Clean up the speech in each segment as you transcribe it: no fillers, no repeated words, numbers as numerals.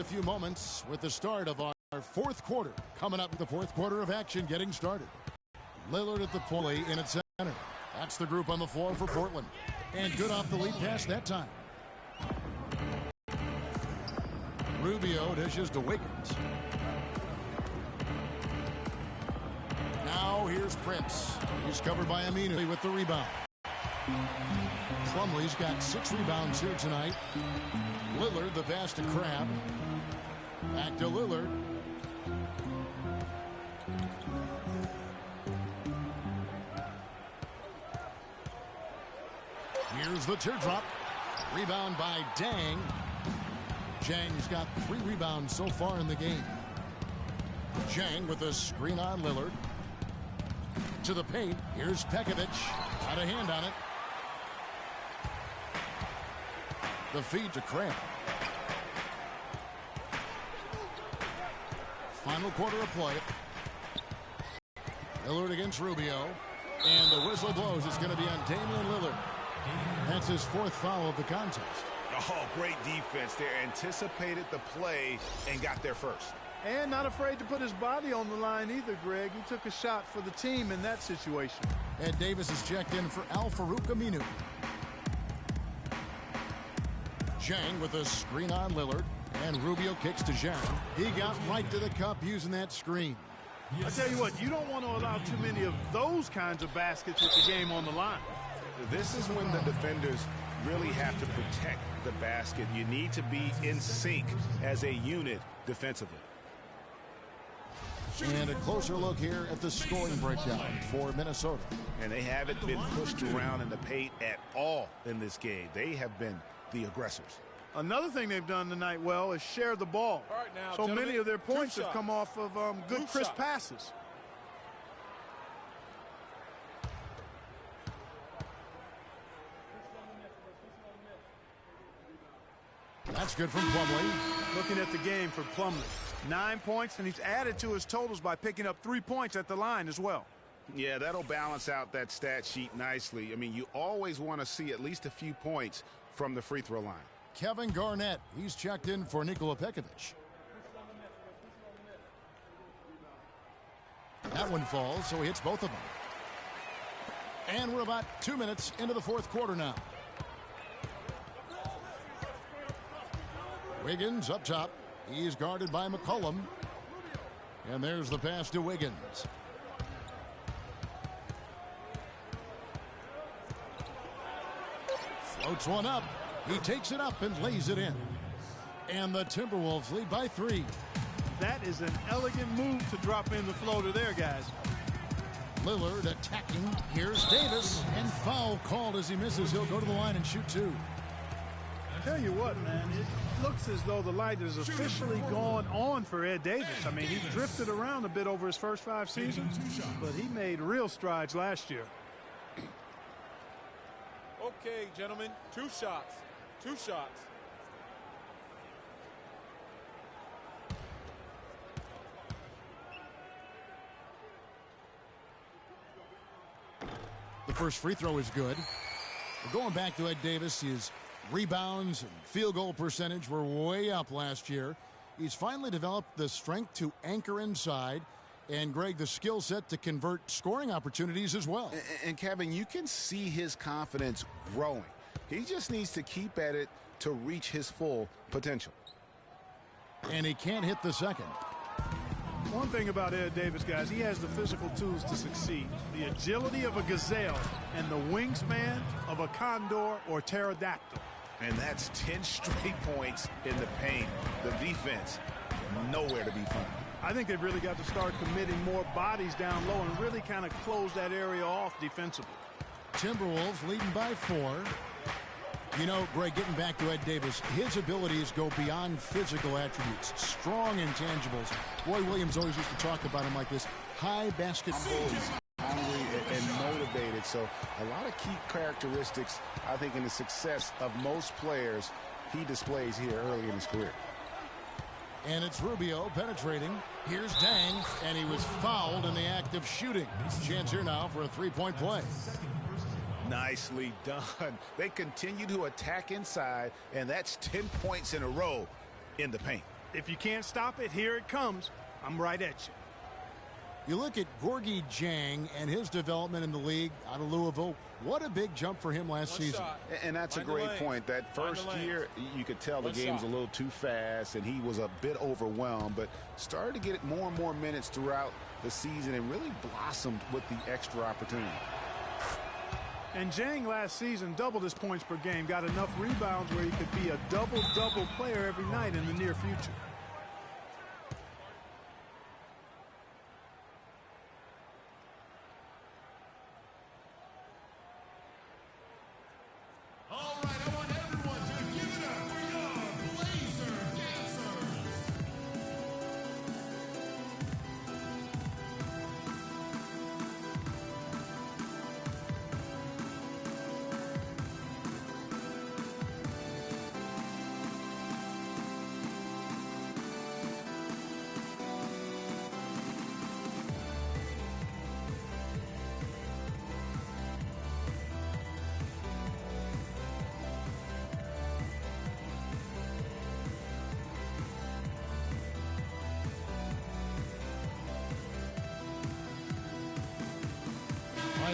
just a few moments with the start of our fourth quarter. Coming up, the fourth quarter of action getting started. Lillard at the point in its center. That's the group on the floor for Portland. And good off the lead pass that time. Rubio dishes to Wiggins. Now here's Prince. He's covered by Aminu with the rebound. Plumlee's got 6 rebounds here tonight. Lillard, the pass to Crabbe. Back to Lillard. Here's the teardrop. Rebound by Dang. Zhang's got 3 rebounds so far in the game. Zhang with a screen on Lillard. To the paint. Here's Pekovic. Got a hand on it. The feed to Crabbe. Final quarter of play. Lillard against Rubio. And the whistle blows. It's going to be on Damian Lillard. That's his 4th foul of the contest. Oh, great defense there. Anticipated the play and got there first. And not afraid to put his body on the line either, Greg. He took a shot for the team in that situation. Ed Davis is checked in for Al-Farouq Aminu. Zhang with a screen on Lillard. And Rubio kicks to Zhang. He got right to the cup using that screen. I tell you what, you don't want to allow too many of those kinds of baskets with the game on the line. This is when the defenders really have to protect the basket. You need to be in sync as a unit defensively. And a closer look here at the scoring breakdown for Minnesota. And they haven't been pushed around in the paint at all in this game. They have been the aggressors. Another thing they've done tonight well is share the ball. All right, now, so many of their points have come off of good crisp passes. That's good from Plumlee. Looking at the game for Plumlee. 9 points, and he's added to his totals by picking up 3 points at the line as well. Yeah, that'll balance out that stat sheet nicely. I mean, you always want to see at least a few points from the free throw line. Kevin Garnett, he's checked in for Nikola Pekovic. That one falls, so he hits both of them. And we're about 2 minutes into the fourth quarter now. Wiggins up top. He's guarded by McCollum. And there's the pass to Wiggins. Floats one up. He takes it up and lays it in. And the Timberwolves lead by 3. That is an elegant move to drop in the floater there, guys. Lillard attacking. Here's Davis. And foul called as he misses. He'll go to the line and shoot 2. I tell you what, man, it looks as though the light has officially gone on for Ed Davis. I mean, he drifted around a bit over his first 5 seasons, but he made real strides last year. Okay, gentlemen, 2 shots. 2 shots. The first free throw is good. Going back to Ed Davis, his rebounds and field goal percentage were way up last year. He's finally developed the strength to anchor inside, and Greg, the skill set to convert scoring opportunities as well. And Kevin, you can see his confidence growing. He just needs to keep at it to reach his full potential. And he can't hit the second. One thing about Ed Davis, guys, he has the physical tools to succeed. The agility of a gazelle and the wingspan of a condor or pterodactyl. And that's 10 straight points in the paint. The defense, nowhere to be found. I think they've really got to start committing more bodies down low and really kind of close that area off defensively. Timberwolves leading by 4. You know, Greg, getting back to Ed Davis, his abilities go beyond physical attributes, strong intangibles. Roy Williams always used to talk about him like this: high basketball. Hungry and motivated. So a lot of key characteristics, I think, in the success of most players he displays here early in his career. And it's Rubio penetrating. Here's Dang, and he was fouled in the act of shooting. Chance here now for a 3-point play. Nicely done. They continue to attack inside, and that's 10 points in a row in the paint. If you can't stop it, here it comes. I'm right at you. You look at Gorgie Jang and his development in the league out of Louisville. What a big jump for him last season. And that's a great point. That first year, you could tell the game's a little too fast, and he was a bit overwhelmed, but started to get more and more minutes throughout the season and really blossomed with the extra opportunity. And Jang last season doubled his points per game, got enough rebounds where he could be a double-double player every night in the near future.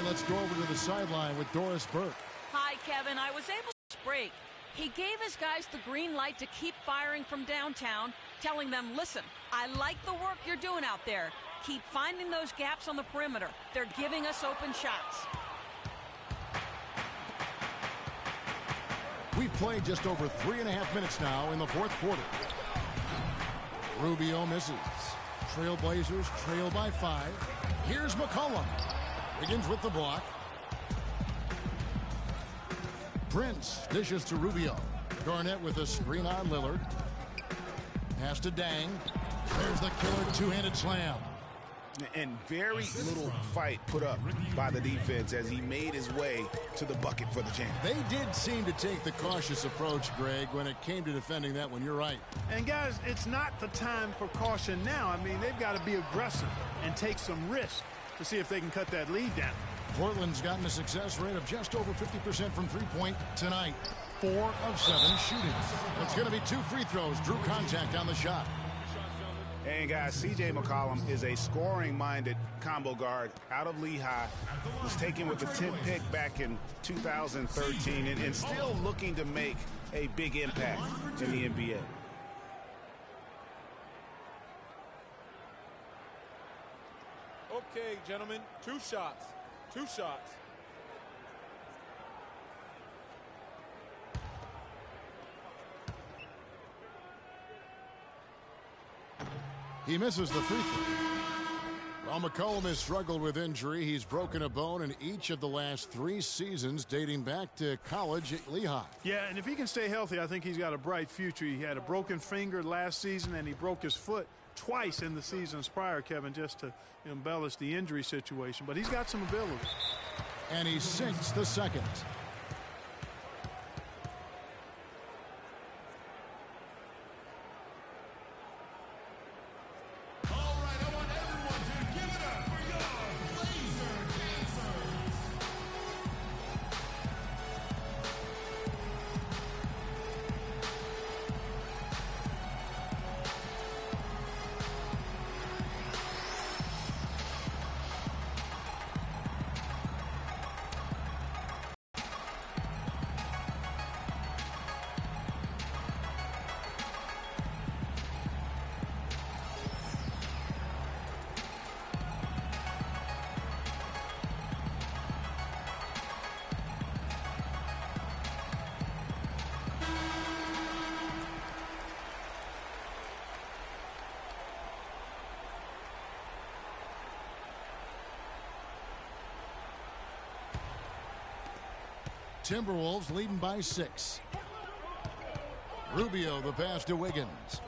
Let's go over to the sideline with Doris Burke. Hi, Kevin. I was able to break. He gave his guys the green light to keep firing from downtown, telling them, listen, I like the work you're doing out there. Keep finding those gaps on the perimeter. They're giving us open shots. We've played just over 3.5 minutes now in the fourth quarter. Rubio misses. Trailblazers trail by 5. Here's McCollum. Wiggins with the block. Prince dishes to Rubio. Garnett with a screen on Lillard. Pass to Dang. There's the killer two-handed slam. And very little fight put up by the defense as he made his way to the bucket for the jam. They did seem to take the cautious approach, Greg, when it came to defending that one. You're right. And, guys, it's not the time for caution now. I mean, they've got to be aggressive and take some risk to see if they can cut that lead down. Portland's gotten a success rate of just over 50% from three-point tonight. 4 of 7 shooting. It's going to be 2 free throws. Drew contact on the shot. And, guys, C.J. McCollum is a scoring-minded combo guard out of Lehigh. Was taken with the 10th pick back in 2013 and still looking to make a big impact in the NBA. Okay, gentlemen, 2 shots. 2 shots. He misses the free throw. While McCollum has struggled with injury, he's broken a bone in each of the last 3 seasons dating back to college at Lehigh. Yeah, and if he can stay healthy, I think he's got a bright future. He had a broken finger last season, and he broke his foot twice in the seasons prior, Kevin, just to embellish the injury situation. But he's got some ability. And he sinks the second. Timberwolves leading by 6. Rubio the pass to Wiggins.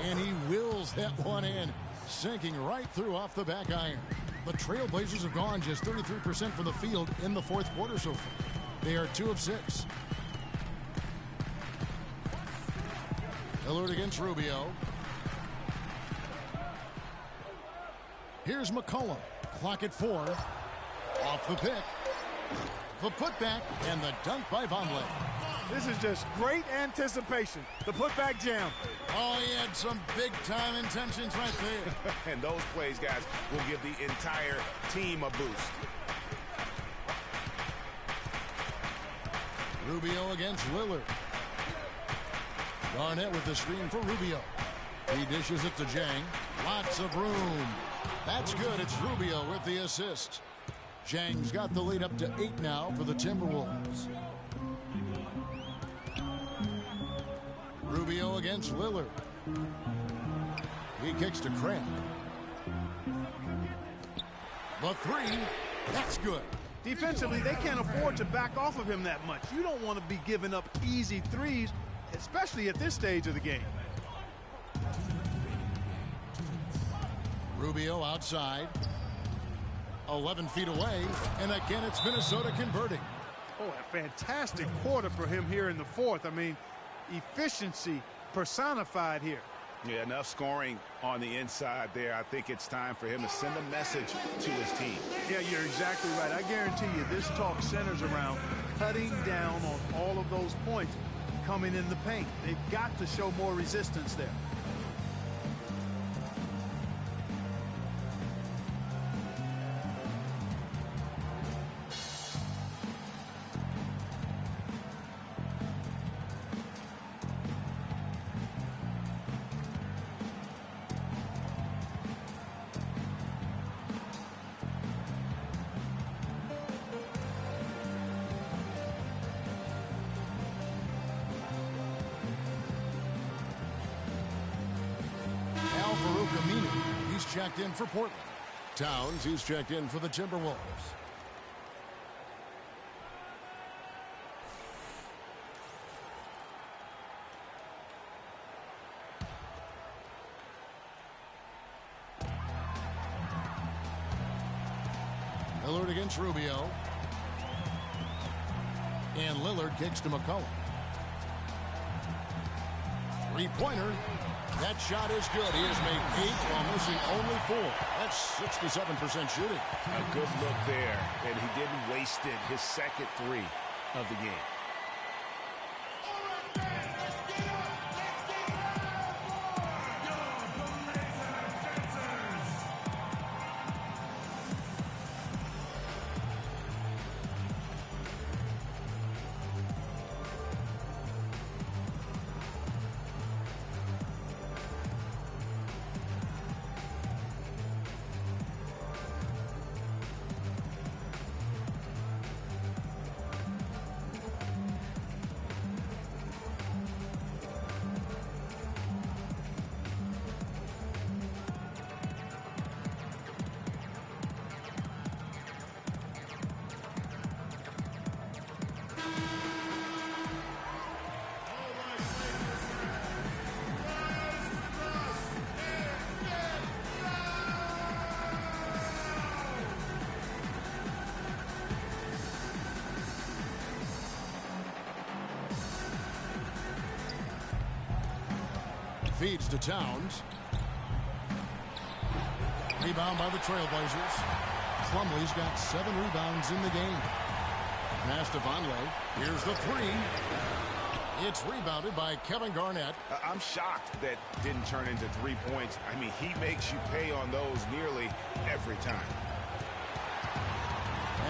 And he wills that one in, sinking right through off the back iron. The Trailblazers have gone just 33% from the field in the fourth quarter so far. They are 2 of 6. Lillard against Rubio. Here's McCollum. Clock at 4. Off the pick. The putback and the dunk by Vonleh. This is just great anticipation. The putback jam. Oh, he had some big-time intentions right there. And those plays, guys, will give the entire team a boost. Rubio against Lillard. Garnett with the screen for Rubio. He dishes it to Jang. Lots of room. That's good. It's Rubio with the assist. Jang's got the lead up to 8 now for the Timberwolves. Rubio against Lillard. He kicks to Cramp. The three. That's good. Defensively, they can't afford to back off of him that much. You don't want to be giving up easy threes, especially at this stage of the game. Rubio outside. 11 feet away. And again, it's Minnesota converting. Oh, a fantastic quarter for him here in the fourth. I mean, efficiency personified here. Yeah, enough scoring on the inside there. I think it's time for him to send a message to his team. Yeah, you're exactly right. I guarantee you this talk centers around cutting down on all of those points coming in the paint. They've got to show more resistance there. He's checked in for Portland. Towns, he's checked in for the Timberwolves. Lillard against Rubio. And Lillard kicks to McCollum. Three-pointer. That shot is good. He has made 8 while missing only 4. That's 67% shooting. A good look there, and he didn't waste it. His second 3 of the game. Feeds to Towns. Rebound by the Trailblazers. Plumlee's got 7 rebounds in the game. Pass to Vonleh. Here's the 3. It's rebounded by Kevin Garnett. I'm shocked that didn't turn into 3 points. I mean, he makes you pay on those nearly every time.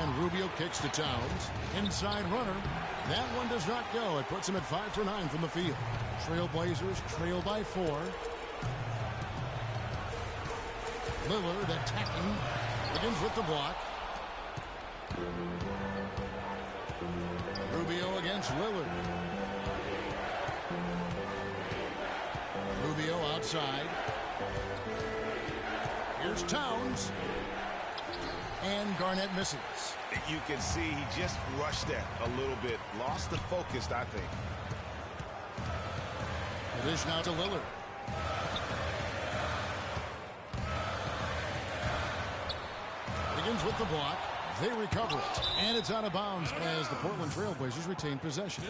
And Rubio kicks to Towns. Inside runner. That one does not go. It puts him at 5 for 9 from the field. Trailblazers trail by 4. Lillard attacking. Begins with the block. Rubio against Lillard. Rubio outside. Here's Towns. And Garnett misses. You can see he just rushed that a little bit. Lost the focus, I think. It is now to Lillard. Begins with the block. They recover it. And it's out of bounds as the Portland Trailblazers retain possession.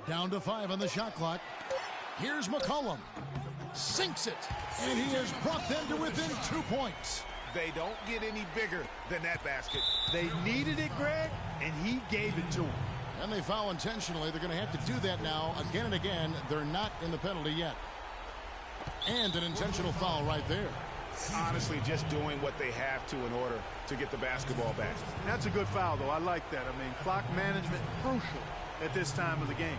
Down to 5 on the shot clock. Here's McCollum. Sinks it. And he has brought them to within 2 points. They don't get any bigger than that basket. They needed it, Greg, and he gave it to them. And they foul intentionally. They're going to have to do that now again and again. They're not in the penalty yet. And an intentional foul right there. Honestly, just doing what they have to in order to get the basketball back. That's a good foul, though. I like that. I mean, clock management crucial at this time of the game.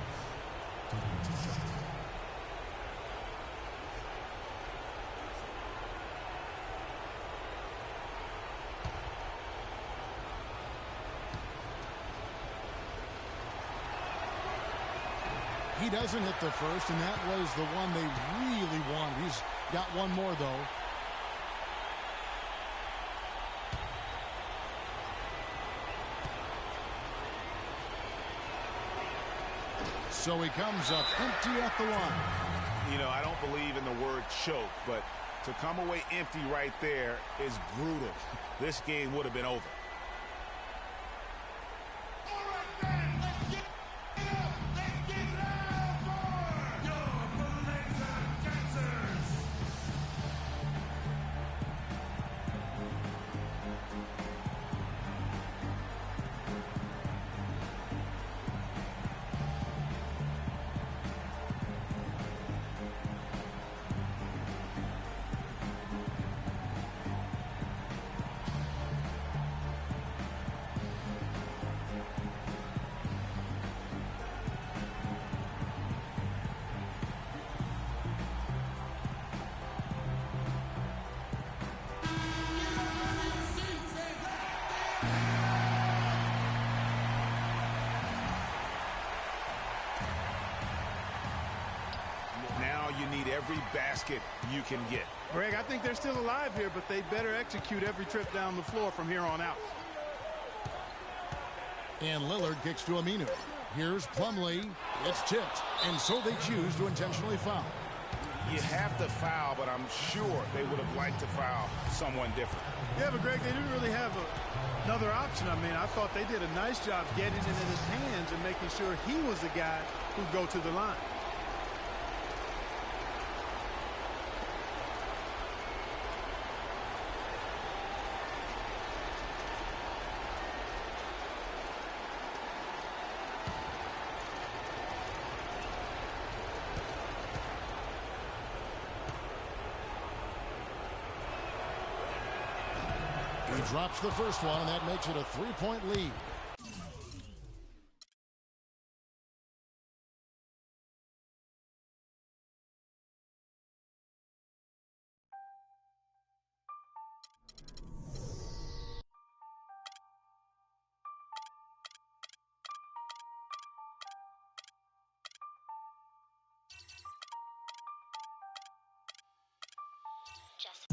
He doesn't hit the first, and that was the one they really wanted. He's got one more, though. So he comes up empty at the line. You know, I don't believe in the word choke, but to come away empty right there is brutal. This game would have been over. You need every basket you can get. Greg, I think they're still alive here, but they better execute every trip down the floor from here on out. And Lillard kicks to Aminu. Here's Plumlee. It's tipped, and so they choose to intentionally foul. You have to foul, but I'm sure they would have liked to foul someone different. Yeah, but Greg, they didn't really have another option. I mean, I thought they did a nice job getting it in his hands and making sure he was the guy who'd go to the line. He drops the first one, and that makes it a 3-point lead.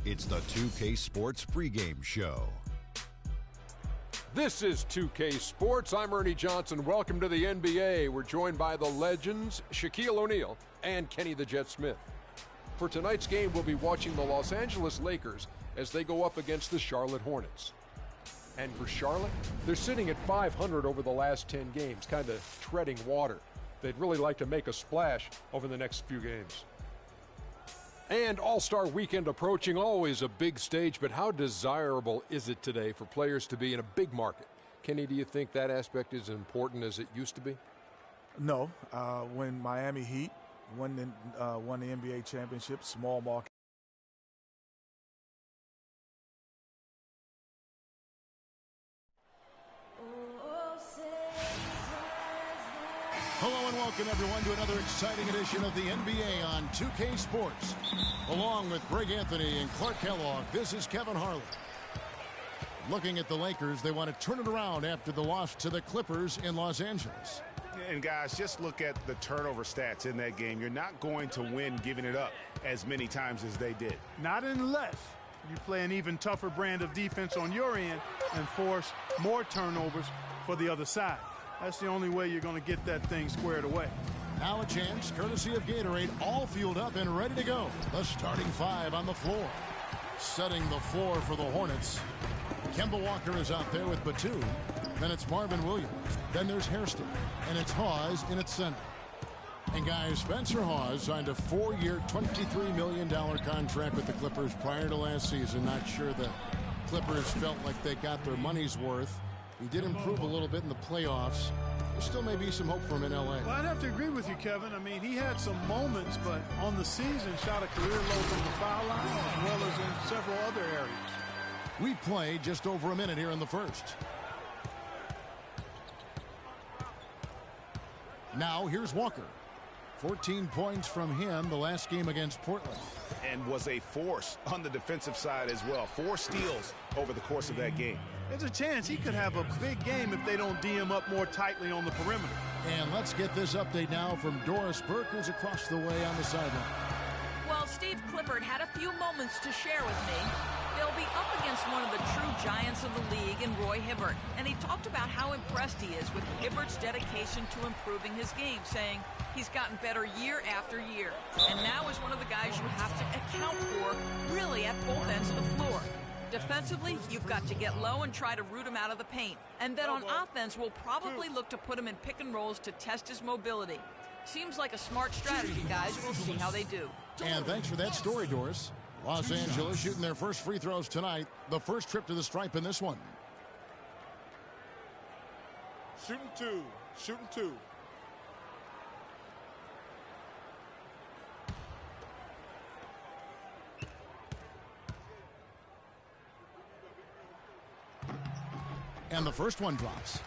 It's the 2K Sports pregame show. This is 2K Sports. I'm Ernie Johnson. Welcome to the NBA. We're joined by the legends Shaquille O'Neal and Kenny the Jet Smith. For tonight's game, we'll be watching the Los Angeles Lakers as they go up against the Charlotte Hornets. And for Charlotte, they're sitting at 500 over the last 10 games, kind of treading water. They'd really like to make a splash over the next few games. And All-Star Weekend approaching, always a big stage, but how desirable is it today for players to be in a big market? Kenny, do you think that aspect is as important as it used to be? No. When Miami Heat won the NBA championship, small market. Hello and welcome everyone to another exciting edition of the NBA on 2K Sports. Along with Greg Anthony and Clark Kellogg, this is Kevin Harlan. Looking at the Lakers, they want to turn it around after the loss to the Clippers in Los Angeles. And guys, just look at the turnover stats in that game. You're not going to win giving it up as many times as they did. Not unless you play an even tougher brand of defense on your end and force more turnovers for the other side. That's the only way you're going to get that thing squared away. Now a chance, courtesy of Gatorade, all fueled up and ready to go. The starting five on the floor. Setting the floor for the Hornets. Kemba Walker is out there with Batum. Then it's Marvin Williams. Then there's Hairston. And it's Hawes in its center. And guys, Spencer Hawes signed a 4-year, $23 million contract with the Clippers prior to last season. Not sure the Clippers felt like they got their money's worth. He did improve a little bit in the playoffs. There still may be some hope for him in L.A. Well, I'd have to agree with you, Kevin. I mean, he had some moments, but on the season shot a career low from the foul line as well as in several other areas. We played just over a minute here in the first. Now here's Walker. 14 points from him the last game against Portland. And was a force on the defensive side as well. 4 steals over the course of that game. There's a chance he could have a big game if they don't D him up more tightly on the perimeter. And let's get this update now from Doris Burke, who's across the way on the sideline. Well, Steve Clifford had a few moments to share with me. They'll be up against one of the true giants of the league in Roy Hibbert. And he talked about how impressed he is with Hibbert's dedication to improving his game, saying he's gotten better year after year. And now is one of the guys you have to account for, really, at both ends of the floor. Defensively, you've got to get low and try to root him out of the paint. And then on offense, we'll probably look to put him in pick and rolls to test his mobility. Seems like a smart strategy, guys. We'll see how they do. And thanks for that story, Doris. Los Angeles shooting their first free throws tonight. The first trip to the stripe in this one. Shooting 2. Shooting 2. And the first one drops.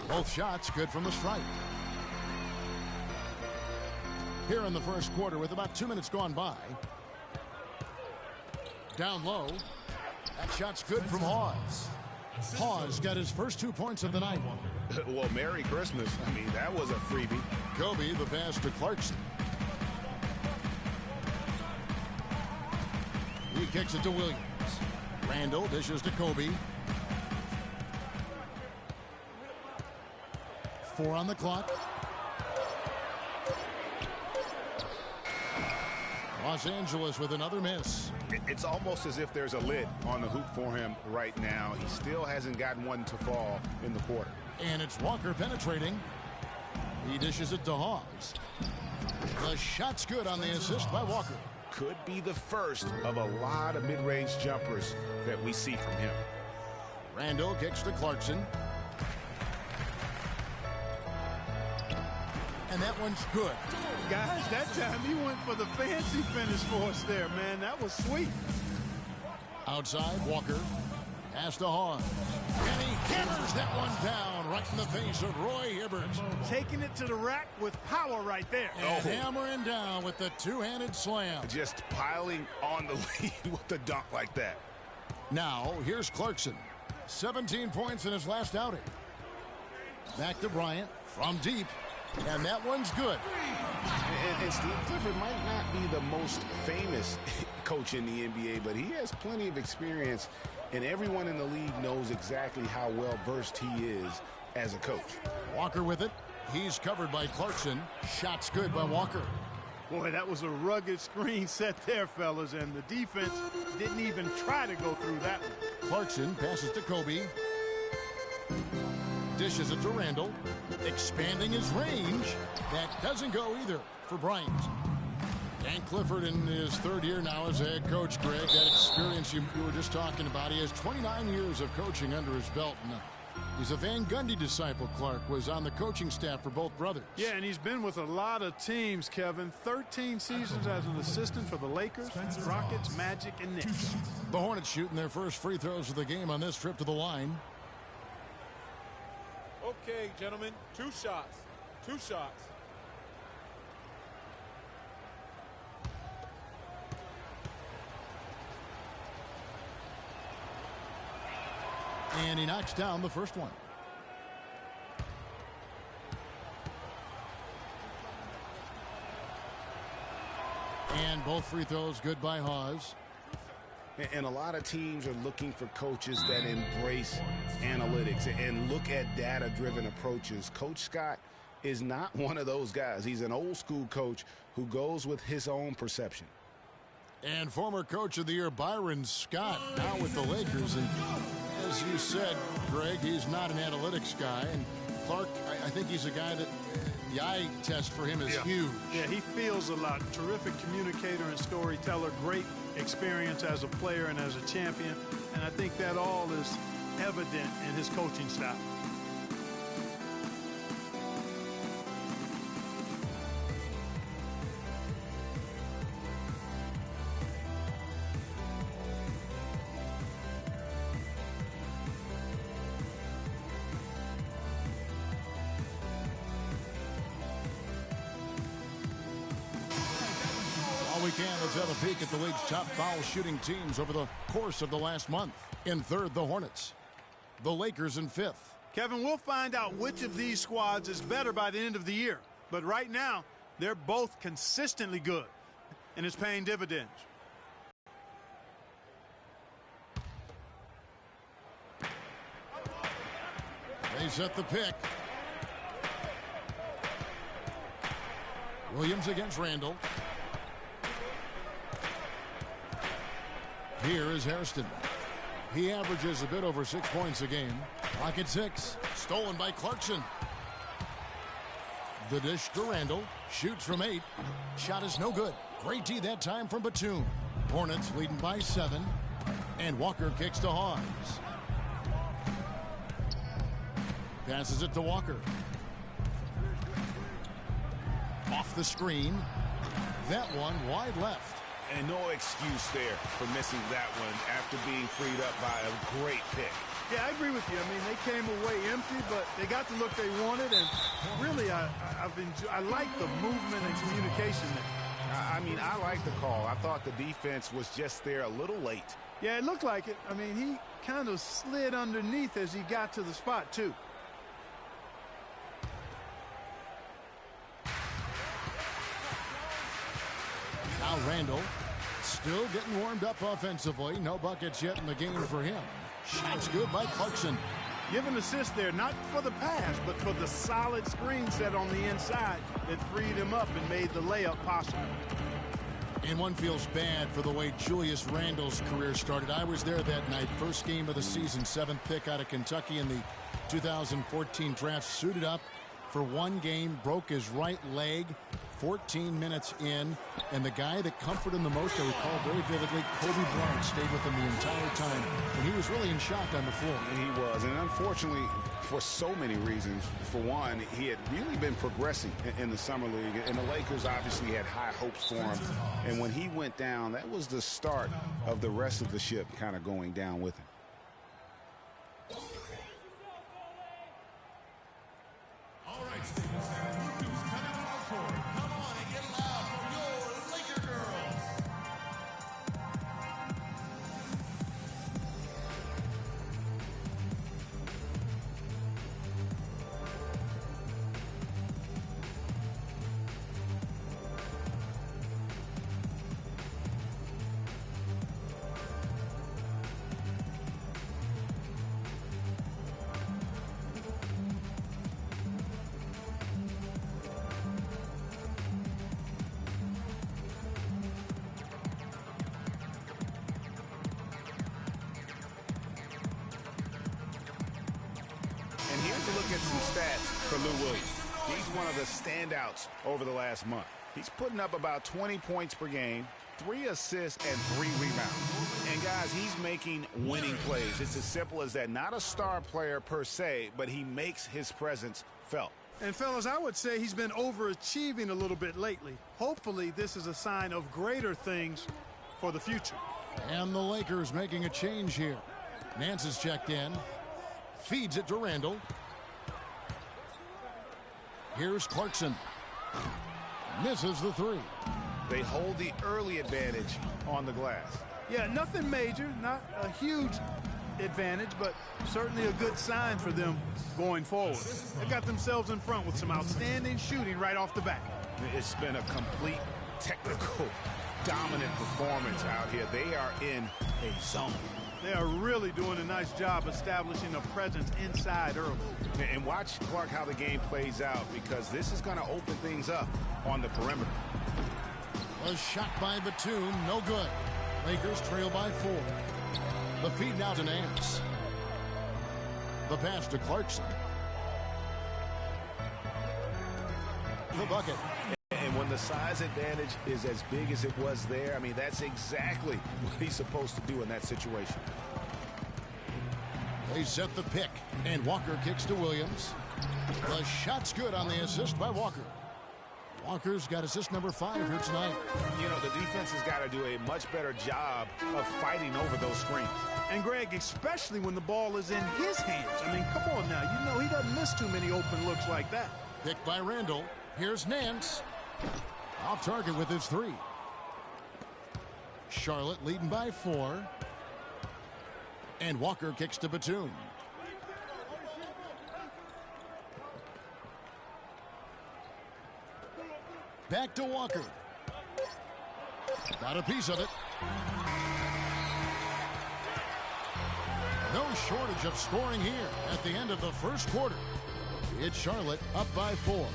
Both shots good from the stripe. Here in the first quarter with about 2 minutes gone by. Down low. That shot's good from Hawes. Hawes got his first 2 points of the night. Well, Merry Christmas. I mean, that was a freebie. Kobe the pass to Clarkson. He kicks it to Williams. Randall dishes to Kobe. 4 on the clock. Los Angeles with another miss. It's almost as if there's a lid on the hoop for him right now. He still hasn't gotten one to fall in the quarter. And it's Walker penetrating. He dishes it to Hawes. The shot's good on the assist by Walker. Could be the first of a lot of mid-range jumpers that we see from him. Randall kicks to Clarkson. And that one's good. Guys, that time he went for the fancy finish for us there, man. That was sweet. Outside, Walker. Pass to Hawes. And he hammers that one down right in the face of Roy Hibbert. Taking it to the rack with power right there. And hammering down with the two-handed slam. Just piling on the lead with the dunk like that. Now, here's Clarkson. 17 points in his last outing. Back to Bryant from deep. And that one's good. And Steve Clifford might not be the most famous coach in the NBA, but he has plenty of experience, and everyone in the league knows exactly how well-versed he is as a coach. Walker with it. He's covered by Clarkson. Shot's good by Walker. Boy, that was a rugged screen set there, fellas, and the defense didn't even try to go through that one. Clarkson passes to Kobe. Dishes it to Randall. Expanding his range. That doesn't go either for Bryant. Dan Clifford in his third year now as a head coach, Greg. That experience you were just talking about. He has 29 years of coaching under his belt. And he's a Van Gundy disciple. Clark was on the coaching staff for both brothers. Yeah, and he's been with a lot of teams, Kevin. 13 seasons as an assistant for the Lakers, Rockets, Magic, and Knicks. The Hornets shooting their first free throws of the game on this trip to the line. Okay, gentlemen, 2 shots. 2 shots. And he knocks down the first one. And both free throws good by Hawes. And a lot of teams are looking for coaches that embrace analytics and look at data-driven approaches. Coach Scott is not one of those guys. He's an old school coach who goes with his own perception. And former Coach of the Year Byron Scott now with the Lakers. And as you said, Greg, he's not an analytics guy. And Clark, I think he's a guy that the eye test for him is huge. Yeah, he feels a lot. Terrific communicator and storyteller. Great experience as a player and as a champion. And I think that all is evident in his coaching style. Let's have a peek at the league's top foul shooting teams over the course of the last month. In third, the Hornets. The Lakers in fifth. Kevin, we'll find out which of these squads is better by the end of the year. But right now, they're both consistently good, and it's paying dividends. They set the pick. Williams against Randall. Here is Hairston. He averages a bit over 6 points a game. Clock at 6. Stolen by Clarkson. The dish to Randall. Shoots from 8. Shot is no good. Great D that time from Batum. Hornets leading by 7. And Walker kicks to Hawes. Passes it to Walker. Off the screen. That one wide left. And no excuse there for missing that one after being freed up by a great pick. Yeah, I agree with you. I mean, they came away empty, but they got the look they wanted. And really, I like the movement and communication there. I mean, I like the call. I thought the defense was just there a little late. Yeah, it looked like it. I mean, he kind of slid underneath as he got to the spot, too. Now Randall still getting warmed up offensively. No buckets yet in the game for him. Shots good by Clarkson. Give an assist there, not for the pass, but for the solid screen set on the inside that freed him up and made the layup possible. And one feels bad for the way Julius Randle's career started. I was there that night. First game of the season, 7th pick out of Kentucky in the 2014 draft. Suited up for one game, broke his right leg 14 minutes in, and the guy that comforted him the most, I recall very vividly, Kobe Bryant stayed with him the entire time, and he was really in shock on the floor. And he was, and unfortunately, for so many reasons. For one, he had really been progressing in the summer league, and the Lakers obviously had high hopes for him. And when he went down, that was the start of the rest of the ship kind of going down with him. All right, And here's a look at some stats for Lou Williams. He's one of the standouts over the last month. He's putting up about 20 points per game, 3 assists, and 3 rebounds. And, guys, he's making winning plays. It's as simple as that. Not a star player per se, but he makes his presence felt. And, fellas, I would say he's been overachieving a little bit lately. Hopefully, this is a sign of greater things for the future. And the Lakers making a change here. Nance is checked in. Feeds it to Randall. Here's Clarkson. Misses the 3. They hold the early advantage on the glass. Yeah, nothing major, not a huge advantage, but certainly a good sign for them going forward. They got themselves in front with some outstanding shooting right off the bat. It's been a complete technical dominant performance out here. They are in a zone. They are really doing a nice job establishing a presence inside early. And watch, Clark, how the game plays out, because this is going to open things up on the perimeter. A shot by Batum, no good. Lakers trail by 4. The feed now to Nance. The pass to Clarkson. The bucket. And when the size advantage is as big as it was there, I mean, that's exactly what he's supposed to do in that situation. They set the pick, and Walker kicks to Williams. The shot's good on the assist by Walker. Walker's got assist number 5 here tonight. You know, the defense has got to do a much better job of fighting over those screens. And, Greg, especially when the ball is in his hands. I mean, come on now. You know he doesn't miss too many open looks like that. Picked by Randall. Here's Nance. Off target with his 3. Charlotte leading by 4. And Walker kicks to Batum. Back to Walker. Got a piece of it. No shortage of scoring here at the end of the first quarter. It's Charlotte up by 4.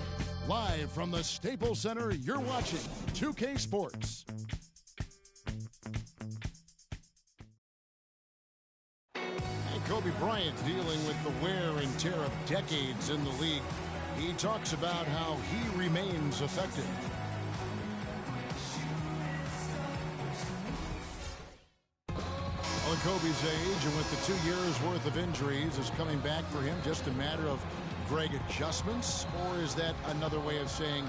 Live from the Staples Center, you're watching 2K Sports. And Kobe Bryant dealing with the wear and tear of decades in the league. He talks about how he remains effective. Well, at Kobe's age and with the 2 years worth of injuries, is coming back for him just a matter of Greg adjustments, or is that another way of saying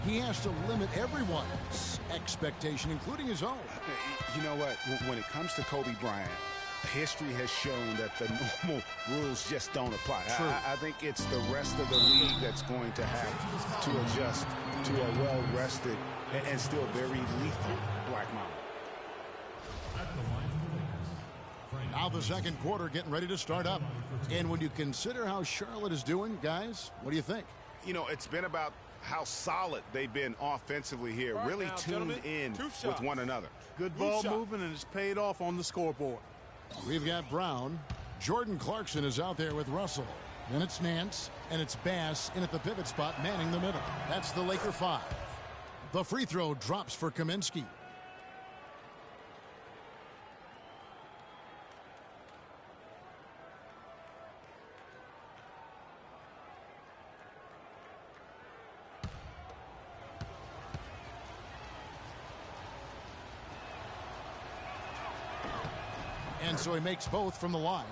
he has to limit everyone's expectation, including his own? You know what? When it comes to Kobe Bryant, history has shown that the normal rules just don't apply. I think it's the rest of the league that's going to have to adjust to a well-rested and still very lethal Black Mamba. Now the second quarter getting ready to start up. And when you consider how Charlotte is doing, guys, what do you think? You know, it's been about how solid they've been offensively here, right, really now, tuned in with one another. Good ball movement, and it's paid off on the scoreboard. We've got Brown. Jordan Clarkson is out there with Russell. Then it's Nance, and it's Bass in at the pivot spot, manning the middle. That's the Laker 5. The free throw drops for Kaminsky. And so he makes both from the line.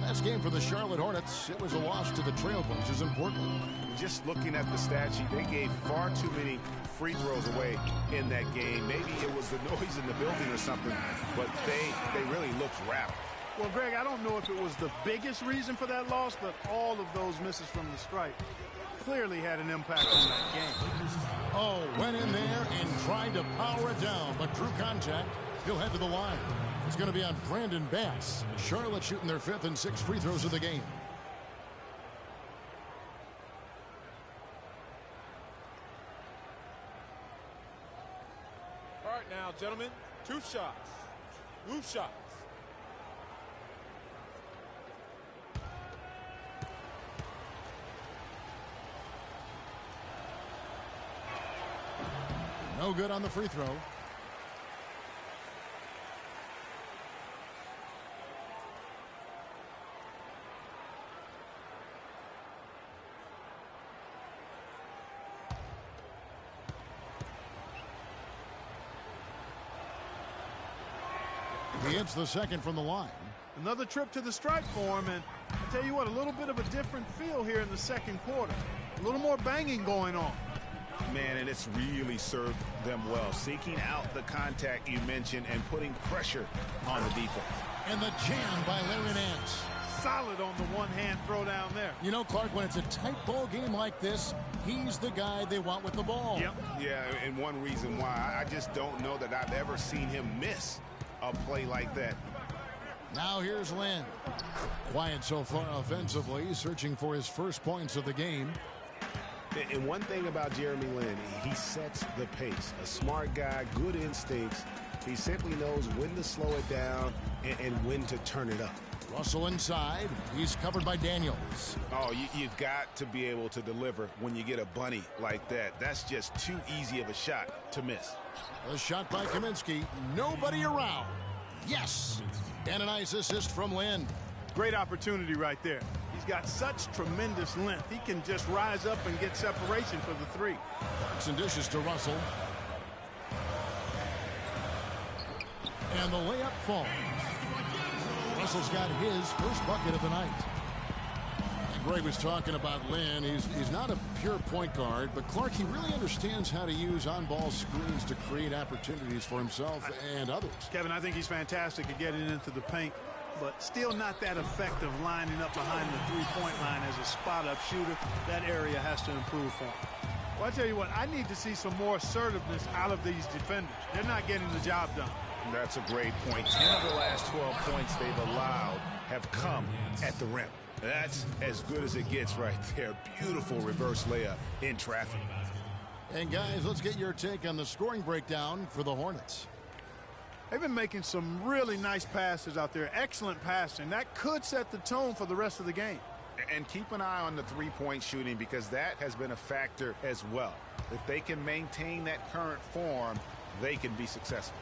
Last game for the Charlotte Hornets, it was a loss to the Trailblazers in Portland. Just looking at the stat sheet, they gave far too many free throws away in that game. Maybe it was the noise in the building or something, but they really looked rattled. Well, Greg, I don't know if it was the biggest reason for that loss, but all of those misses from the stripe clearly had an impact on that game. Oh, went in there and tried to power it down, but drew contact. He'll head to the line. It's going to be on Brandon Bass. Charlotte shooting their 5th and 6th free throws of the game. All right now, gentlemen, 2 shots. Blue shots. No good on the free throw. He hits the second from the line. Another trip to the stripe for him, and I tell you what, a little bit of a different feel here in the second quarter. A little more banging going on. Man, and it's really served them well, seeking out the contact you mentioned and putting pressure on the defense. And the jam by Larry Nance. Solid on the one-hand throw down there. You know, Clark, when it's a tight ball game like this, he's the guy they want with the ball. Yep. Yeah, and one reason why, I just don't know that I've ever seen him miss a play like that. Now here's Lynn. Quiet so far offensively, searching for his first points of the game. And one thing about Jeremy Lin, he sets the pace. A smart guy, good instincts, He simply knows when to slow it down and when to turn it up. Russell inside. He's covered by Daniels. Oh, you've got to be able to deliver when you get a bunny like that. That's just too easy of a shot to miss. A shot by Kaminsky. Nobody around. Yes. And a nice assist from Lynn. Great opportunity right there. He's got such tremendous length. He can just rise up and get separation for the three. Parks and dishes to Russell. And the layup falls. Russell's got his first bucket of the night. Greg was talking about Lynn. He's not a pure point guard, but Clark, he really understands how to use on-ball screens to create opportunities for himself and others. Kevin, I think he's fantastic at getting into the paint, but still not that effective lining up behind the three-point line as a spot-up shooter. That area has to improve for him. Well, I tell you what, I need to see some more assertiveness out of these defenders. They're not getting the job done. That's a great point. 10 of the last 12 points they've allowed have come at the rim. That's as good as it gets right there. Beautiful reverse layup in traffic. And guys, let's get your take on the scoring breakdown for the Hornets. They've been making some really nice passes out there. Excellent passing. That could set the tone for the rest of the game. And keep an eye on the three-point shooting, because that has been a factor as well. If they can maintain that current form, they can be successful.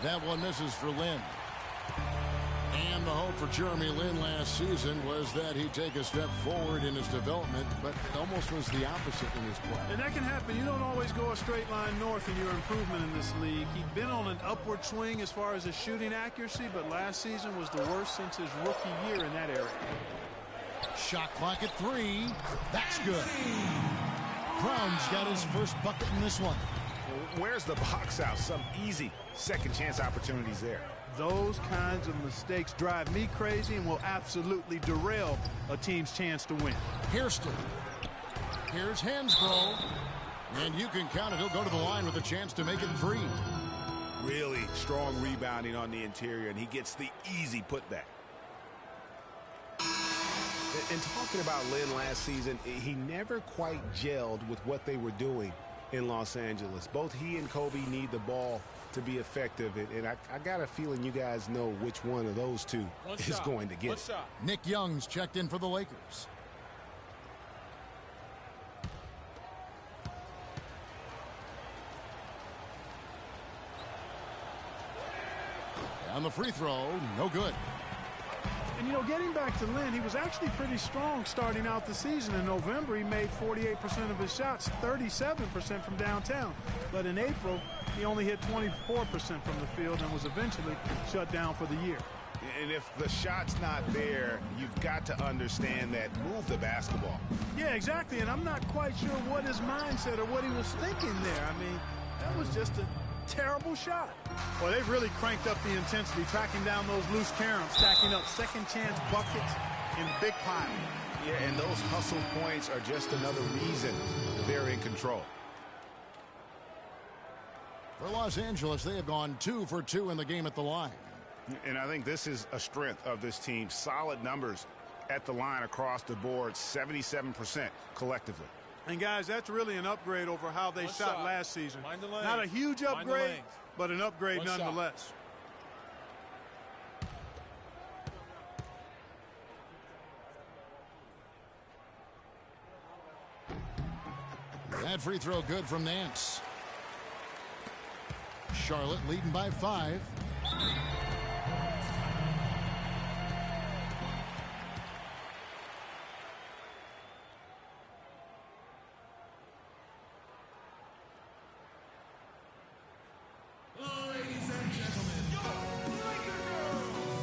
That one misses for Lynn. And the hope for Jeremy Lin last season was that he'd take a step forward in his development, but it almost was the opposite in his play. And that can happen. You don't always go a straight line north in your improvement in this league. He'd been on an upward swing as far as his shooting accuracy, but last season was the worst since his rookie year in that area. Shot clock at 3. That's good. Brown's got his first bucket in this one. Where's the box out? Some easy second chance opportunities there. Those kinds of mistakes drive me crazy and will absolutely derail a team's chance to win. Hairston. Here's Hansbrough. And you can count it. He'll go to the line with a chance to make it 3. Really strong rebounding on the interior, and he gets the easy putback. And talking about Lin last season, he never quite gelled with what they were doing in Los Angeles. Both he and Kobe need the ball to be effective, and I got a feeling you guys know which one of those two is going to get it. Nick Young's checked in for the Lakers. And the free throw, no good. And, you know, getting back to Lin, he was actually pretty strong starting out the season. In November, he made 48% of his shots, 37% from downtown. But in April, he only hit 24% from the field and was eventually shut down for the year. And if the shot's not there, you've got to understand that. Move the basketball. Yeah, exactly. And I'm not quite sure what his mindset or what he was thinking there. I mean, that was just a terrible shot. Well, they've really cranked up the intensity, tracking down those loose caroms, stacking up second chance buckets in a big pile. Yeah, and those hustle points are just another reason they're in control. For Los Angeles, they have gone 2 for 2 in the game at the line. And I think this is a strength of this team. Solid numbers at the line across the board, 77% collectively. And, guys, that's really an upgrade over how they shot last season. Not a huge upgrade, but an upgrade nonetheless. That free throw good from Nance. Charlotte leading by 5. Ladies and gentlemen, your Laker girls.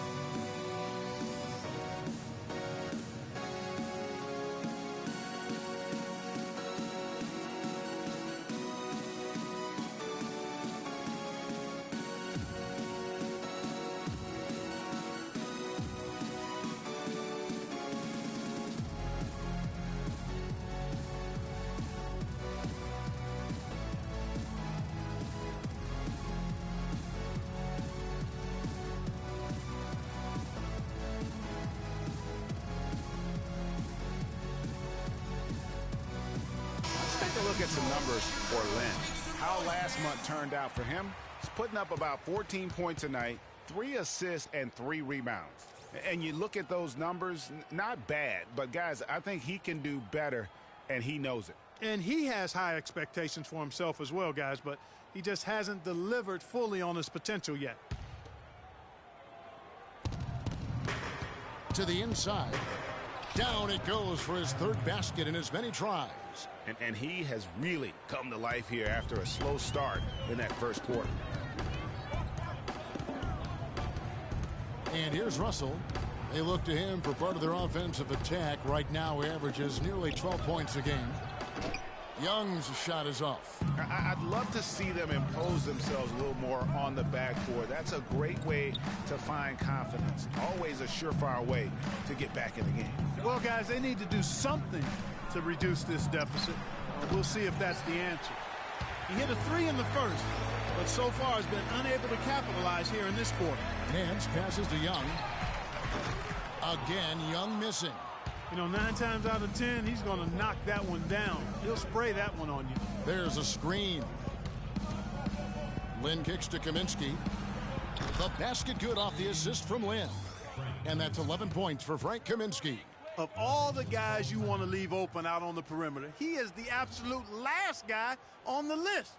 Let's take a look at some numbers for Lin. how last month turned out for him. He's putting up about 14 points a night, 3 assists, and 3 rebounds. And you look at those numbers, not bad, but guys, I think he can do better, and he knows it. And he has high expectations for himself as well, guys, but he just hasn't delivered fully on his potential yet. To the inside. Down it goes for his 3rd basket in as many tries. And he has really come to life here after a slow start in that first quarter. And here's Russell. They look to him for part of their offensive attack. Right now, he averages nearly 12 points a game. Young's shot is off. I'd love to see them impose themselves a little more on the backboard. That's a great way to find confidence. Always a surefire way to get back in the game. Well, guys, they need to do something to reduce this deficit. We'll see if that's the answer. He hit a 3 in the first, but so far has been unable to capitalize here in this quarter. Nance passes to Young. Again, Young missing. You know, 9 times out of 10, he's going to knock that one down. He'll spray that one on you. There's a screen. Lynn kicks to Kaminsky. The basket good off the assist from Lynn. And that's 11 points for Frank Kaminsky. Of all the guys you want to leave open out on the perimeter, he is the absolute last guy on the list.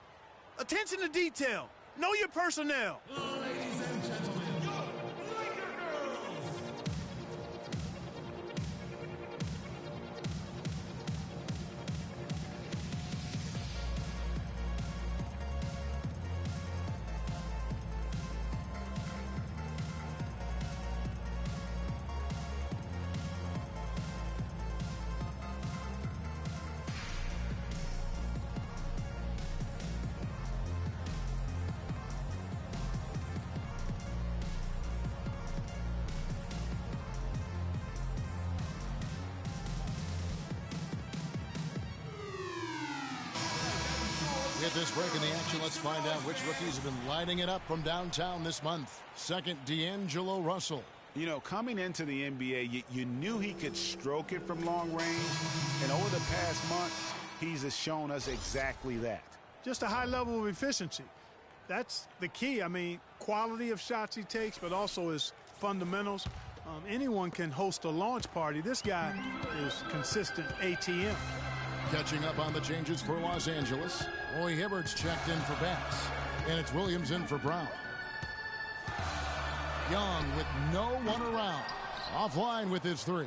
Attention to detail. Know your personnel. Ladies and gentlemen, your Laker girls. With this break in the action, let's find out which rookies have been lighting it up from downtown this month. Second, D'Angelo Russell. You know, coming into the NBA, you knew he could stroke it from long range. And over the past month, he's shown us exactly that. Just a high level of efficiency. That's the key. I mean, quality of shots he takes, but also his fundamentals. Anyone can host a launch party. This guy is consistent ATM. Catching up on the changes for Los Angeles. Roy Hibbert's checked in for Bass. And it's Williams in for Brown. Young with no one around. Offline with his 3.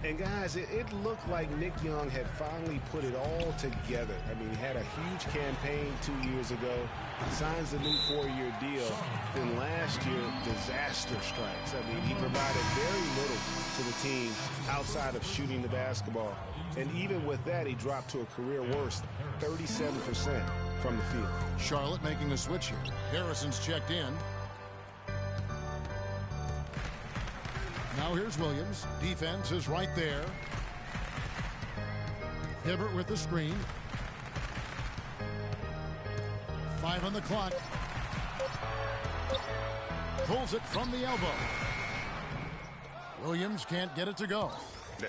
And guys, it looked like Nick Young had finally put it all together. I mean, he had a huge campaign 2 years ago, signs a new 4-year deal. Then last year, disaster strikes. I mean, he provided very little to the team outside of shooting the basketball. And even with that, he dropped to a career worst, 37% from the field. Charlotte making a switch here. Harrison's checked in. Now here's Williams. Defense is right there. Hibbert with the screen. 5 on the clock. Pulls it from the elbow. Williams can't get it to go.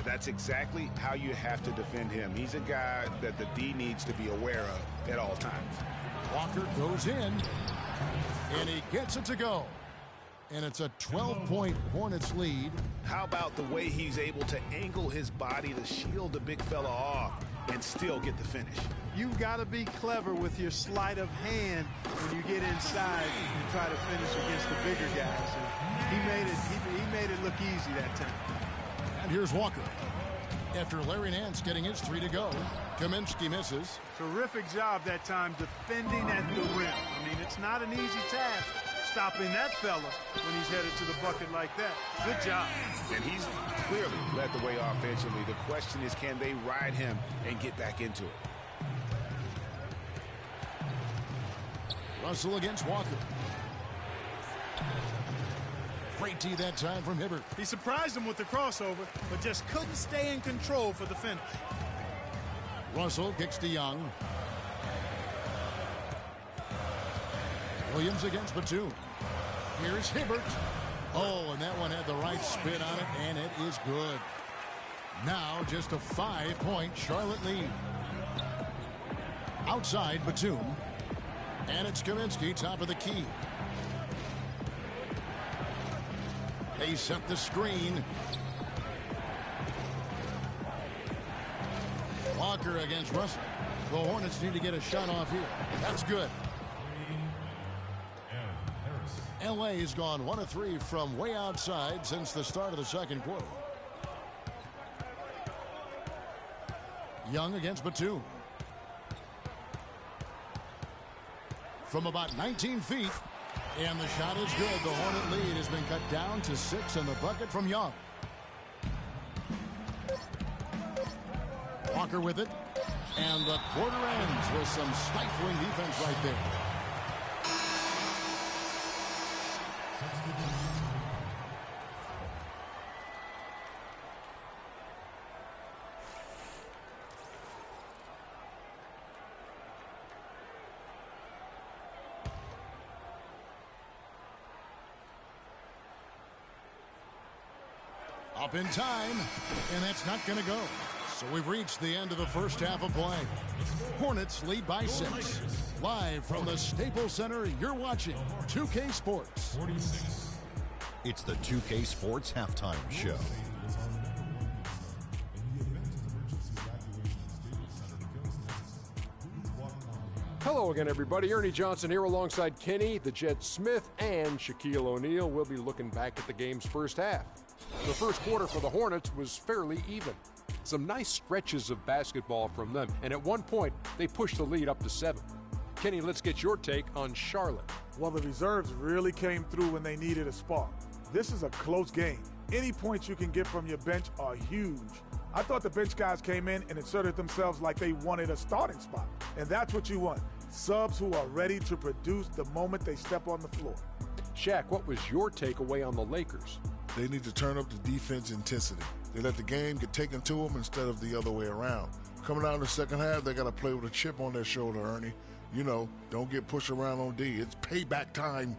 That's exactly how you have to defend him. He's a guy that the D needs to be aware of at all times. Walker goes in, and he gets it to go. And it's a 12-point Hornets lead. How about the way he's able to angle his body to shield the big fella off and still get the finish? You've got to be clever with your sleight of hand when you get inside and try to finish against the bigger guys. And he made it look easy that time. And here's Walker. After Larry Nance getting his 3 to go, Kaminsky misses. Terrific job that time defending at the rim. I mean, it's not an easy task stopping that fella when he's headed to the bucket like that. Good job. And he's clearly led the way offensively. The question is, can they ride him and get back into it? Russell against Walker. Great tee that time from Hibbert. He surprised him with the crossover, but just couldn't stay in control for the finish. Russell kicks to Young. Williams against Batum. Here's Hibbert. Oh, and that one had the right spin on it, and it is good. Now just a 5-point Charlotte lead. Outside Batum. And it's Kaminsky, top of the key. They set the screen. Walker against Russell. The Hornets need to get a shot off here. That's good. LA has gone 1 of 3 from way outside since the start of the second quarter. Young against Batum. From about 19 feet. And the shot is good. The Hornet lead has been cut down to 6 in the bucket from Young. Walker with it. And the quarter ends with some stifling defense right there. Up in time, and that's not going to go. So we've reached the end of the first half of play. Hornets lead by 6. Live from the Staples Center, you're watching 2K Sports. It's the 2K Sports Halftime Show. Hello again, everybody. Ernie Johnson here alongside Kenny, the Jet Smith, and Shaquille O'Neal. We'll be looking back at the game's first half. The first quarter for the Hornets was fairly even. Some nice stretches of basketball from them, and at one point, they pushed the lead up to 7. Kenny, let's get your take on Charlotte. Well, the reserves really came through when they needed a spark. This is a close game. Any points you can get from your bench are huge. I thought the bench guys came in and inserted themselves like they wanted a starting spot. And that's what you want. Subs who are ready to produce the moment they step on the floor. Shaq, what was your takeaway on the Lakers? They need to turn up the defense intensity. They let the game get taken to them instead of the other way around. Coming out in the second half, they got to play with a chip on their shoulder, Ernie. You know, don't get pushed around on D. It's payback time.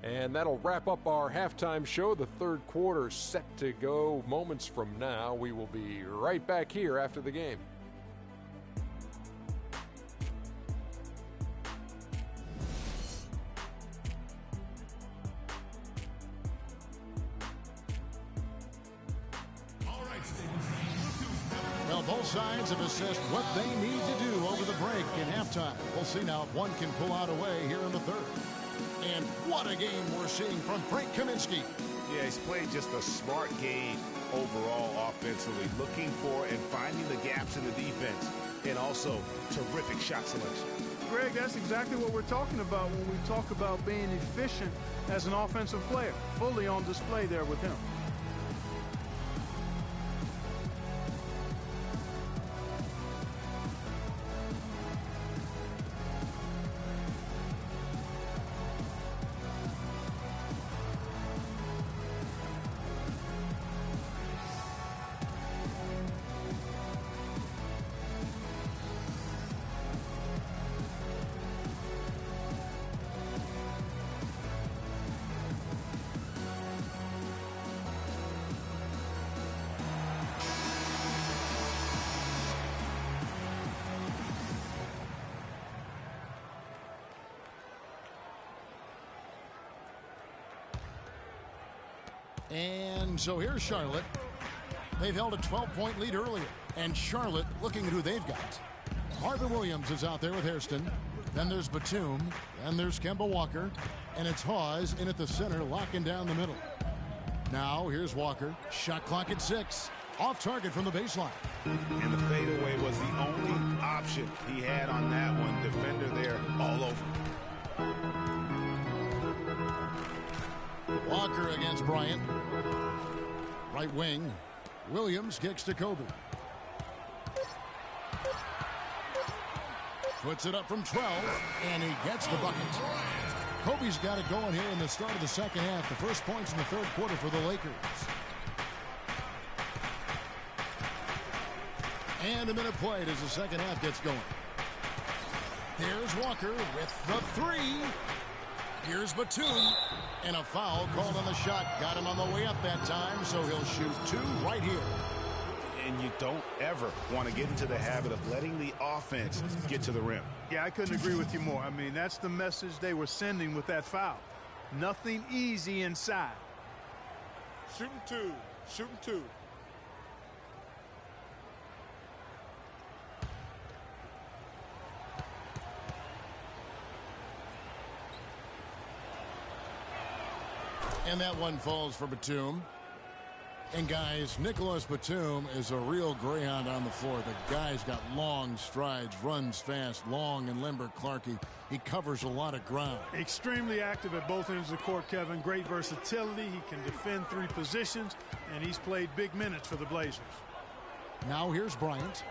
And that'll wrap up our halftime show. The third quarter set to go moments from now. We will be right back here after the game. Well, both sides have assessed what they need to do over the break in halftime. We'll see now if one can pull out a way here in the third. And what a game we're seeing from Frank Kaminsky. Yeah, he's played just a smart game overall offensively, looking for and finding the gaps in the defense, and also terrific shot selection. Greg, that's exactly what we're talking about when we talk about being efficient as an offensive player. Fully on display there with him. And so here's Charlotte. They've held a 12-point lead earlier. And Charlotte looking at who they've got. Marvin Williams is out there with Hairston. Then there's Batum. Then there's Kemba Walker. And it's Hawes in at the center, locking down the middle. Now here's Walker. Shot clock at 6. Off target from the baseline. And the fadeaway was the only option he had on that one. Defender there all over. Walker against Bryant. Right wing. Williams kicks to Kobe. Puts it up from 12, and he gets the bucket. Kobe's got it going here in the start of the second half. The first points in the third quarter for the Lakers. And a minute played as the second half gets going. Here's Walker with the 3. Here's Batum. And a foul called on the shot. Got him on the way up that time, so he'll shoot 2 right here. and you don't ever want to get into the habit of letting the offense get to the rim. Yeah, I couldn't agree with you more. I mean, that's the message they were sending with that foul. Nothing easy inside. Shooting two. Shooting two. And that one falls for Batum. And guys, Nicholas Batum is a real greyhound on the floor. The guy's got long strides, runs fast, long and limber. Clarkie, he covers a lot of ground. Extremely active at both ends of the court, Kevin. Great versatility. He can defend three positions, and he's played big minutes for the Blazers. Now here's Bryant.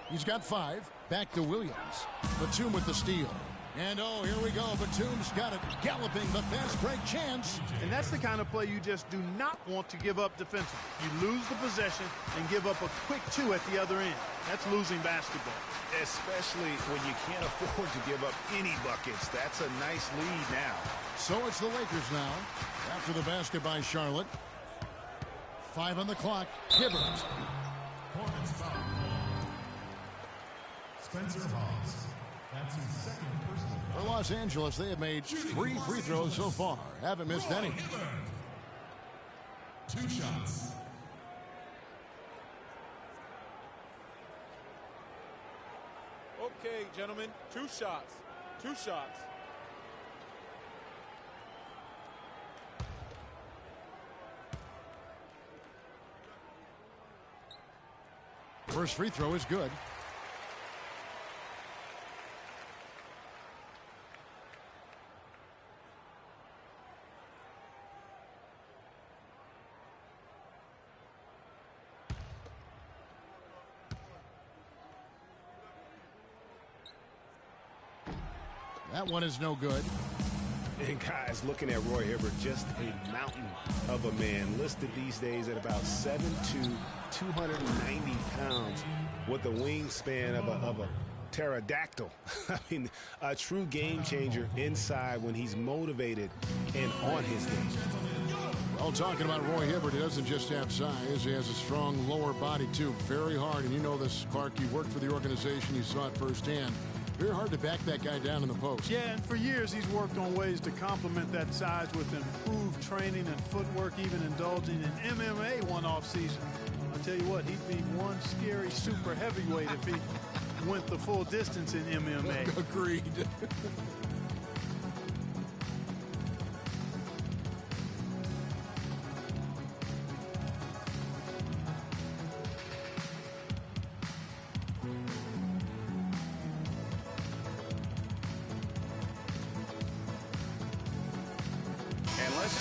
He's got 5. Back to Williams. Batum with the steal. And oh, here we go. Batum's got it galloping, the fast break chance. And that's the kind of play you just do not want to give up defensively. You lose the possession and give up a quick 2 at the other end. That's losing basketball. Especially when you can't afford to give up any buckets. That's a nice lead now. So it's the Lakers now. After the basket by Charlotte. 5 on the clock. Hibbert. Spencer Hawes. That's his second personal. For Los Angeles, they have made 3 free throws so far. Haven't missed any. 2 shots. Okay, gentlemen. 2 shots. 2 shots. First free throw is good. That one is no good. And guys, looking at Roy Hibbert, just a mountain of a man, listed these days at about 7'2", 290 pounds, with a wingspan of a pterodactyl. I mean, a true game changer inside when he's motivated and on his game. Well, talking about Roy Hibbert, he doesn't just have size. He has a strong lower body, too. Very hard. And you know this, Clark. You worked for the organization. You saw it firsthand. Very hard to back that guy down in the post. Yeah, and for years he's worked on ways to complement that size with improved training and footwork, even indulging in MMA one off season. I'll tell you what, he'd be one scary super heavyweight if he went the full distance in MMA. Agreed.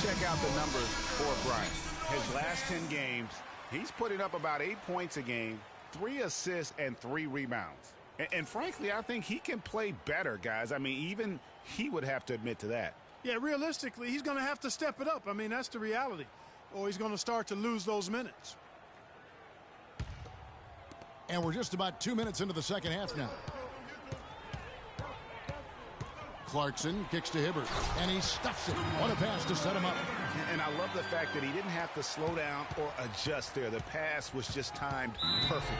Check out the numbers for Bryant. His last 10 games, he's putting up about 8 points a game, 3 assists, and 3 rebounds. And frankly, I think he can play better, guys. I mean, even he would have to admit to that. Yeah, realistically, he's going to have to step it up. I mean, that's the reality. Or he's going to start to lose those minutes. And we're just about 2 minutes into the second half now. Clarkson kicks to Hibbert, and he stuffs it. What a pass to set him up. And I love the fact that he didn't have to slow down or adjust there. The pass was just timed perfectly.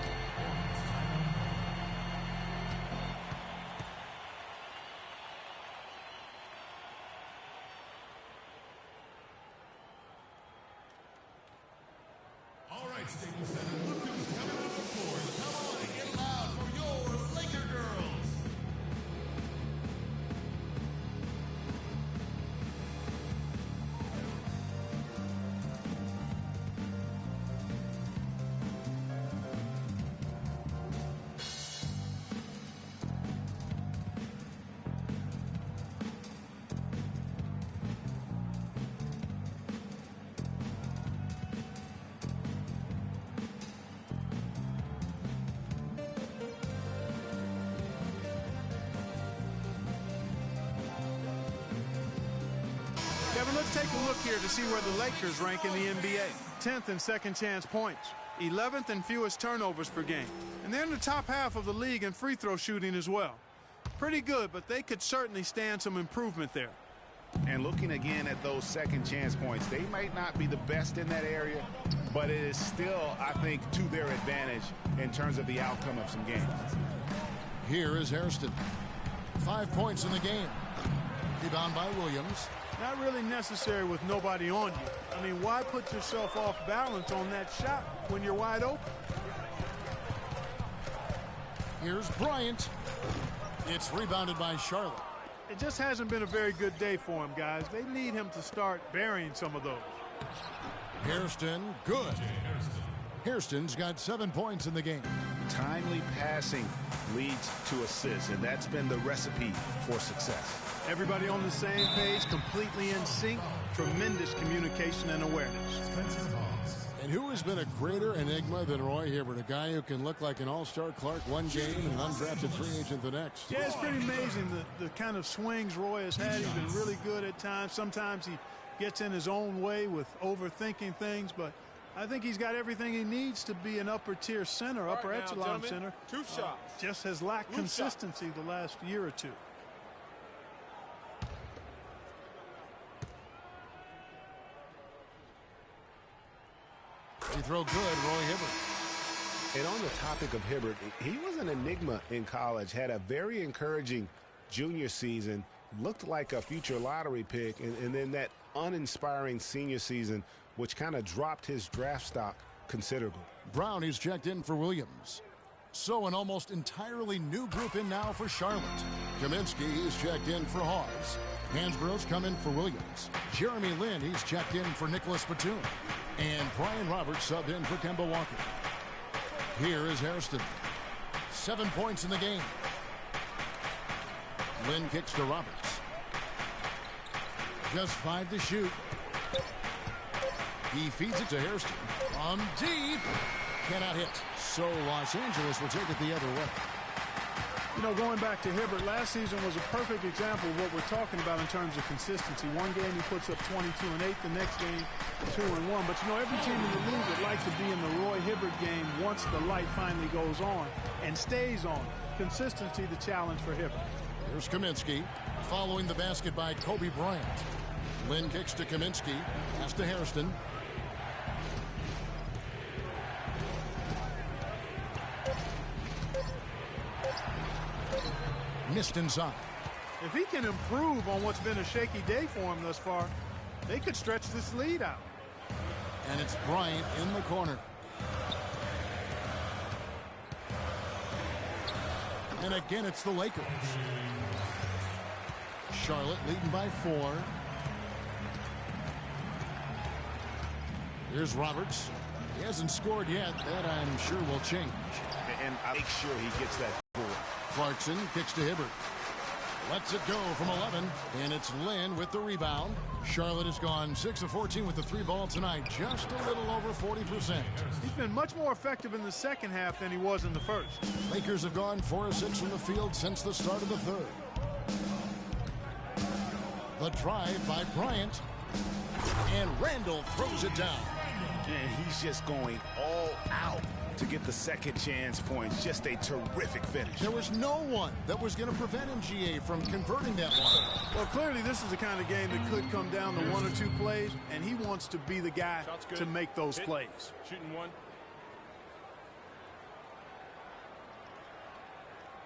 All right, Staples Center. Look who's coming to the floor. Come on and get loud for your Laker girls. Kevin, let's take a look here to see where the Lakers rank in the NBA. 10th in second chance points, 11th in fewest turnovers per game. And they're in the top half of the league in free throw shooting as well. Pretty good, but they could certainly stand some improvement there. And looking again at those second chance points, they might not be the best in that area, but it is still, I think, to their advantage in terms of the outcome of some games. Here is Hairston. 5 points in the game. Rebound by Williams. Not really necessary with nobody on you. I mean, why put yourself off balance on that shot when you're wide open? Here's Bryant. It's rebounded by Charlotte. It just hasn't been a very good day for him, guys. They need him to start burying some of those. Hairston, good. Hairston's got 7 points in the game. Timely passing leads to assists, and that's been the recipe for success. Everybody on the same page, completely in sync, tremendous communication and awareness. And who has been a greater enigma than Roy Hibbert, a guy who can look like an all-star Clark one game and an undrafted free agent the next? Yeah, it's pretty amazing the kind of swings Roy has had. He's been really good at times. Sometimes he gets in his own way with overthinking things, but I think he's got everything he needs to be an upper-tier center, upper echelon center. 2 shots. Just has lacked consistency the last year or two. He throw good, Roy Hibbert. And on the topic of Hibbert, he was an enigma in college, had a very encouraging junior season, looked like a future lottery pick, and then that uninspiring senior season, which kind of dropped his draft stock considerably. Brown, he's checked in for Williams. So an almost entirely new group in now for Charlotte. Kaminsky, he's checked in for Hawes. Hansborough's come in for Williams. Jeremy Lin, he's checked in for Nicholas Batum. And Brian Roberts subbed in for Kemba Walker. Here is Hairston. 7 points in the game. Lin kicks to Roberts. Just 5 to shoot. He feeds it to Hairston. From deep. Cannot hit. So Los Angeles will take it the other way. You know, going back to Hibbert, last season was a perfect example of what we're talking about in terms of consistency. One game he puts up 22 and 8, the next game 2 and 1. But you know, every team in the league would like to be in the Roy Hibbert game once the light finally goes on and stays on. Consistency, the challenge for Hibbert. Here's Kaminsky, following the basket by Kobe Bryant. Lin kicks to Kaminsky, pass to Hairston. Missed inside. If he can improve on what's been a shaky day for him thus far, they could stretch this lead out. And it's Bryant in the corner. And again, it's the Lakers. Charlotte leading by 4. Here's Roberts. He hasn't scored yet. That, I'm sure, will change. And I make sure he gets that board. Clarkson kicks to Hibbert. Lets it go from 11, and it's Lin with the rebound. Charlotte has gone 6 of 14 with the 3 ball tonight, just a little over 40%. He's been much more effective in the second half than he was in the first. Lakers have gone 4 of 6 from the field since the start of the third. The drive by Bryant, and Randall throws it down. And he's just going all out to get the second chance points. Just a terrific finish. There was no one that was going to prevent MGA from converting that one. Well, clearly this is the kind of game that could come down to 1 or 2 plays, and he wants to be the guy to make those plays. Shooting 1.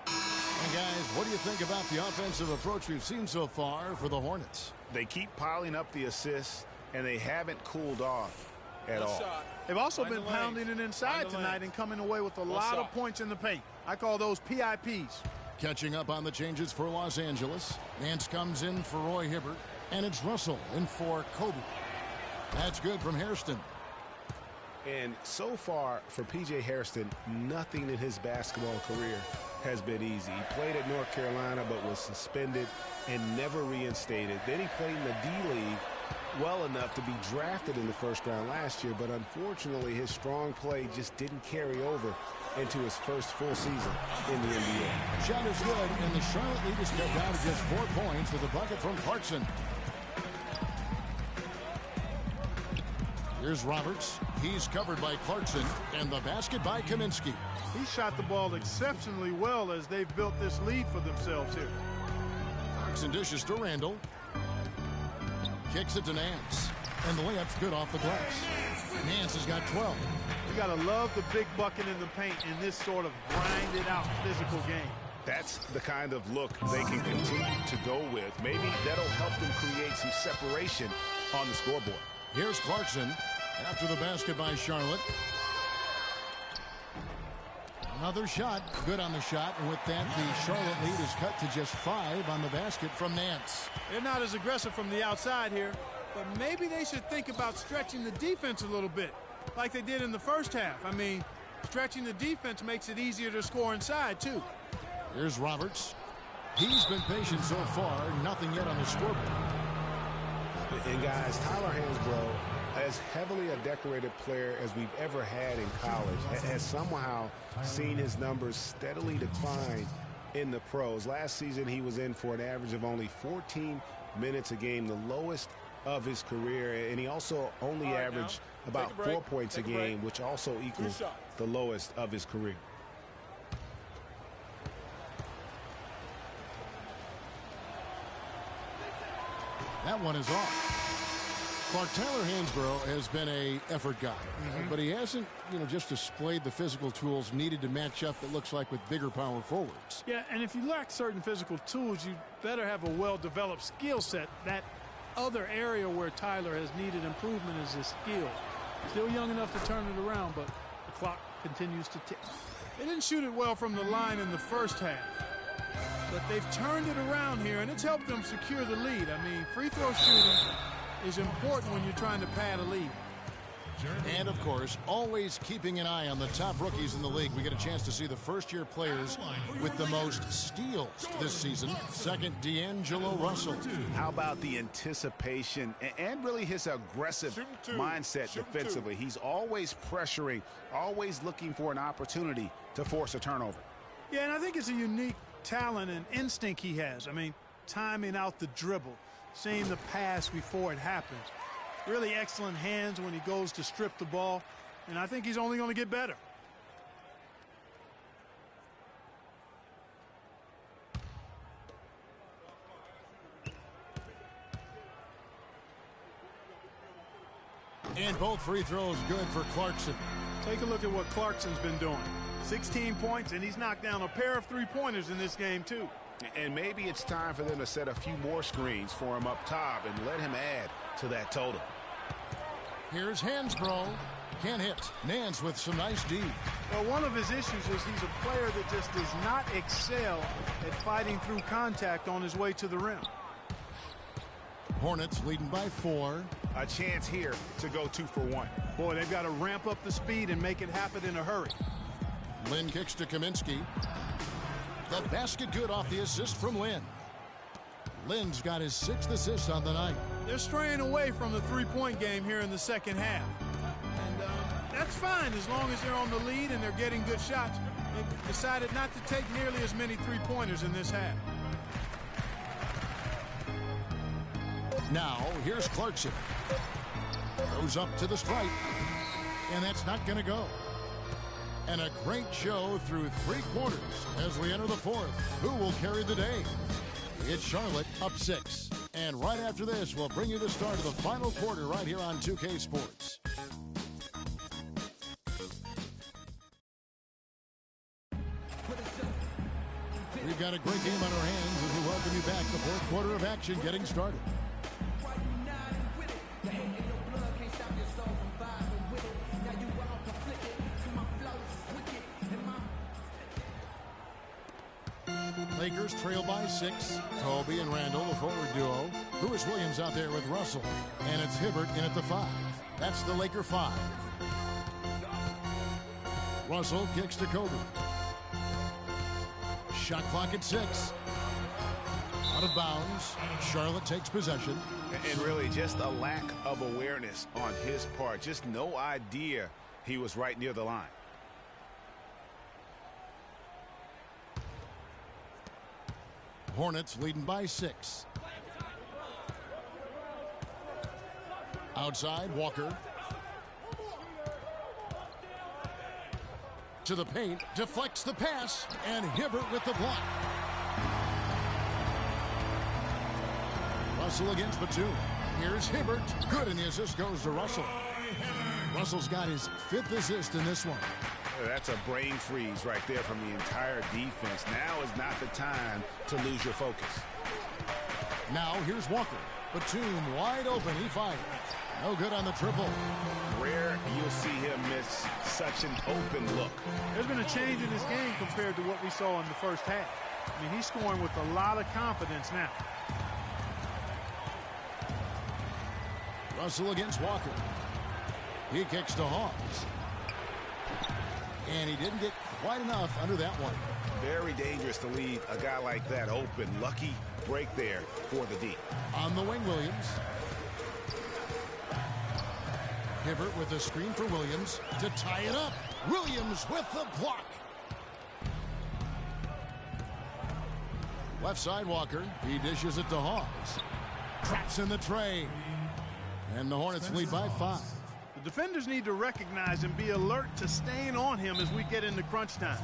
And guys, what do you think about the offensive approach we've seen so far for the Hornets? They keep piling up the assists, and they haven't cooled off at all. They've also been pounding it inside tonight and coming away with a lot of points in the paint. I call those PIPs. Catching up on the changes for Los Angeles. Nance comes in for Roy Hibbert, and it's Russell in for Kobe. That's good from Hairston. And so far for P.J. Hairston, nothing in his basketball career has been easy. He played at North Carolina but was suspended and never reinstated. Then he played in the D-League well enough to be drafted in the first round last year, but unfortunately his strong play just didn't carry over into his first full season in the NBA. Shot is good, and the Charlotte lead is cut down to just 4 points with a bucket from Clarkson. Here's Roberts. He's covered by Clarkson, and the basket by Kaminsky. He shot the ball exceptionally well as they've built this lead for themselves here. Clarkson dishes to Randall. Kicks it to Nance. And the layup's good off the glass. Nance has got 12. You got to love the big bucket in the paint in this sort of grinded-out physical game. That's the kind of look they can continue to go with. Maybe that'll help them create some separation on the scoreboard. Here's Clarkson after the basket by Charlotte. Another shot. Good on the shot. And with that, the Charlotte lead is cut to just 5 on the basket from Nance. They're not as aggressive from the outside here, but maybe they should think about stretching the defense a little bit, like they did in the first half. I mean, stretching the defense makes it easier to score inside, too. Here's Roberts. He's been patient so far. Nothing yet on the scoreboard. And, guys, Tyler Hansbrough, as heavily a decorated player as we've ever had in college, has somehow seen his numbers steadily decline in the pros. Last season, he was in for an average of only 14 minutes a game, the lowest of his career. And he also only averaged about 4 points a game, which also equals the lowest of his career. That one is off. Tyler Hansbrough has been a effort guy, but he hasn't, just displayed the physical tools needed to match up, it looks like, with bigger power forwards. Yeah, and if you lack certain physical tools, you better have a well-developed skill set. That other area where Tyler has needed improvement is his skills. Still young enough to turn it around, but the clock continues to tick. They didn't shoot it well from the line in the first half, but they've turned it around here, and it's helped them secure the lead. I mean, free throw shooting is important when you're trying to pad a lead. And, of course, always keeping an eye on the top rookies in the league. We get a chance to see the first-year players with the most steals this season. Second, D'Angelo Russell. How about the anticipation and really his aggressive mindset defensively? He's always pressuring, always looking for an opportunity to force a turnover. Yeah, and I think it's a unique talent and instinct he has. I mean, timing out the dribble, seeing the pass before it happens. Really excellent hands when he goes to strip the ball, and I think he's only going to get better. And both free throws good for Clarkson. Take a look at what Clarkson's been doing. 16 points, and he's knocked down a pair of three-pointers in this game, too. And maybe it's time for them to set a few more screens for him up top and let him add to that total. Here's Hansbrough. Can't hit. Nance with some nice D. Well, one of his issues is he's a player that just does not excel at fighting through contact on his way to the rim. Hornets leading by 4. A chance here to go 2 for 1. Boy, they've got to ramp up the speed and make it happen in a hurry. Lynn kicks to Kaminsky. The basket good off the assist from Lynn. Lynn's got his 6th assist on the night. They're straying away from the three-point game here in the second half. And that's fine as long as they're on the lead and they're getting good shots. They've decided not to take nearly as many three-pointers in this half. Now, here's Clarkson. Goes up to the stripe. And that's not going to go. And a great show through 3 quarters as we enter the 4th. Who will carry the day? It's Charlotte up 6. And right after this, we'll bring you the start of the final quarter right here on 2K Sports. We've got a great game on our hands as we welcome you back. The 4th quarter of action getting started. Lakers trail by 6. Kobe and Randall, the forward duo. Lewis Williams out there with Russell. And it's Hibbert in at the 5. That's the Laker 5. Russell kicks to Kobe. Shot clock at 6. Out of bounds. Charlotte takes possession. And really just a lack of awareness on his part. Just no idea he was right near the line. Hornets leading by 6. Outside, Walker. To the paint, deflects the pass, and Hibbert with the block. Russell against Batum. Here's Hibbert. Good, and the assist goes to Russell. Russell's got his 5th assist in this one. That's a brain freeze right there from the entire defense. Now is not the time to lose your focus. Now here's Walker. Batum wide open. He fires. No good on the triple. Rare you'll see him miss such an open look. There's been a change in his game compared to what we saw in the first half. I mean, he's scoring with a lot of confidence now. Russell against Walker. He kicks to Hawes. And he didn't get quite enough under that one. Very dangerous to leave a guy like that open. Lucky break there for the D. On the wing, Williams. Hibbert with a screen for Williams to tie it up. Williams with the block. Left side, Walker. He dishes it to Hawes. Traps in the tray. And the Hornets lead by 5. The defenders need to recognize and be alert to staying on him as we get into crunch time.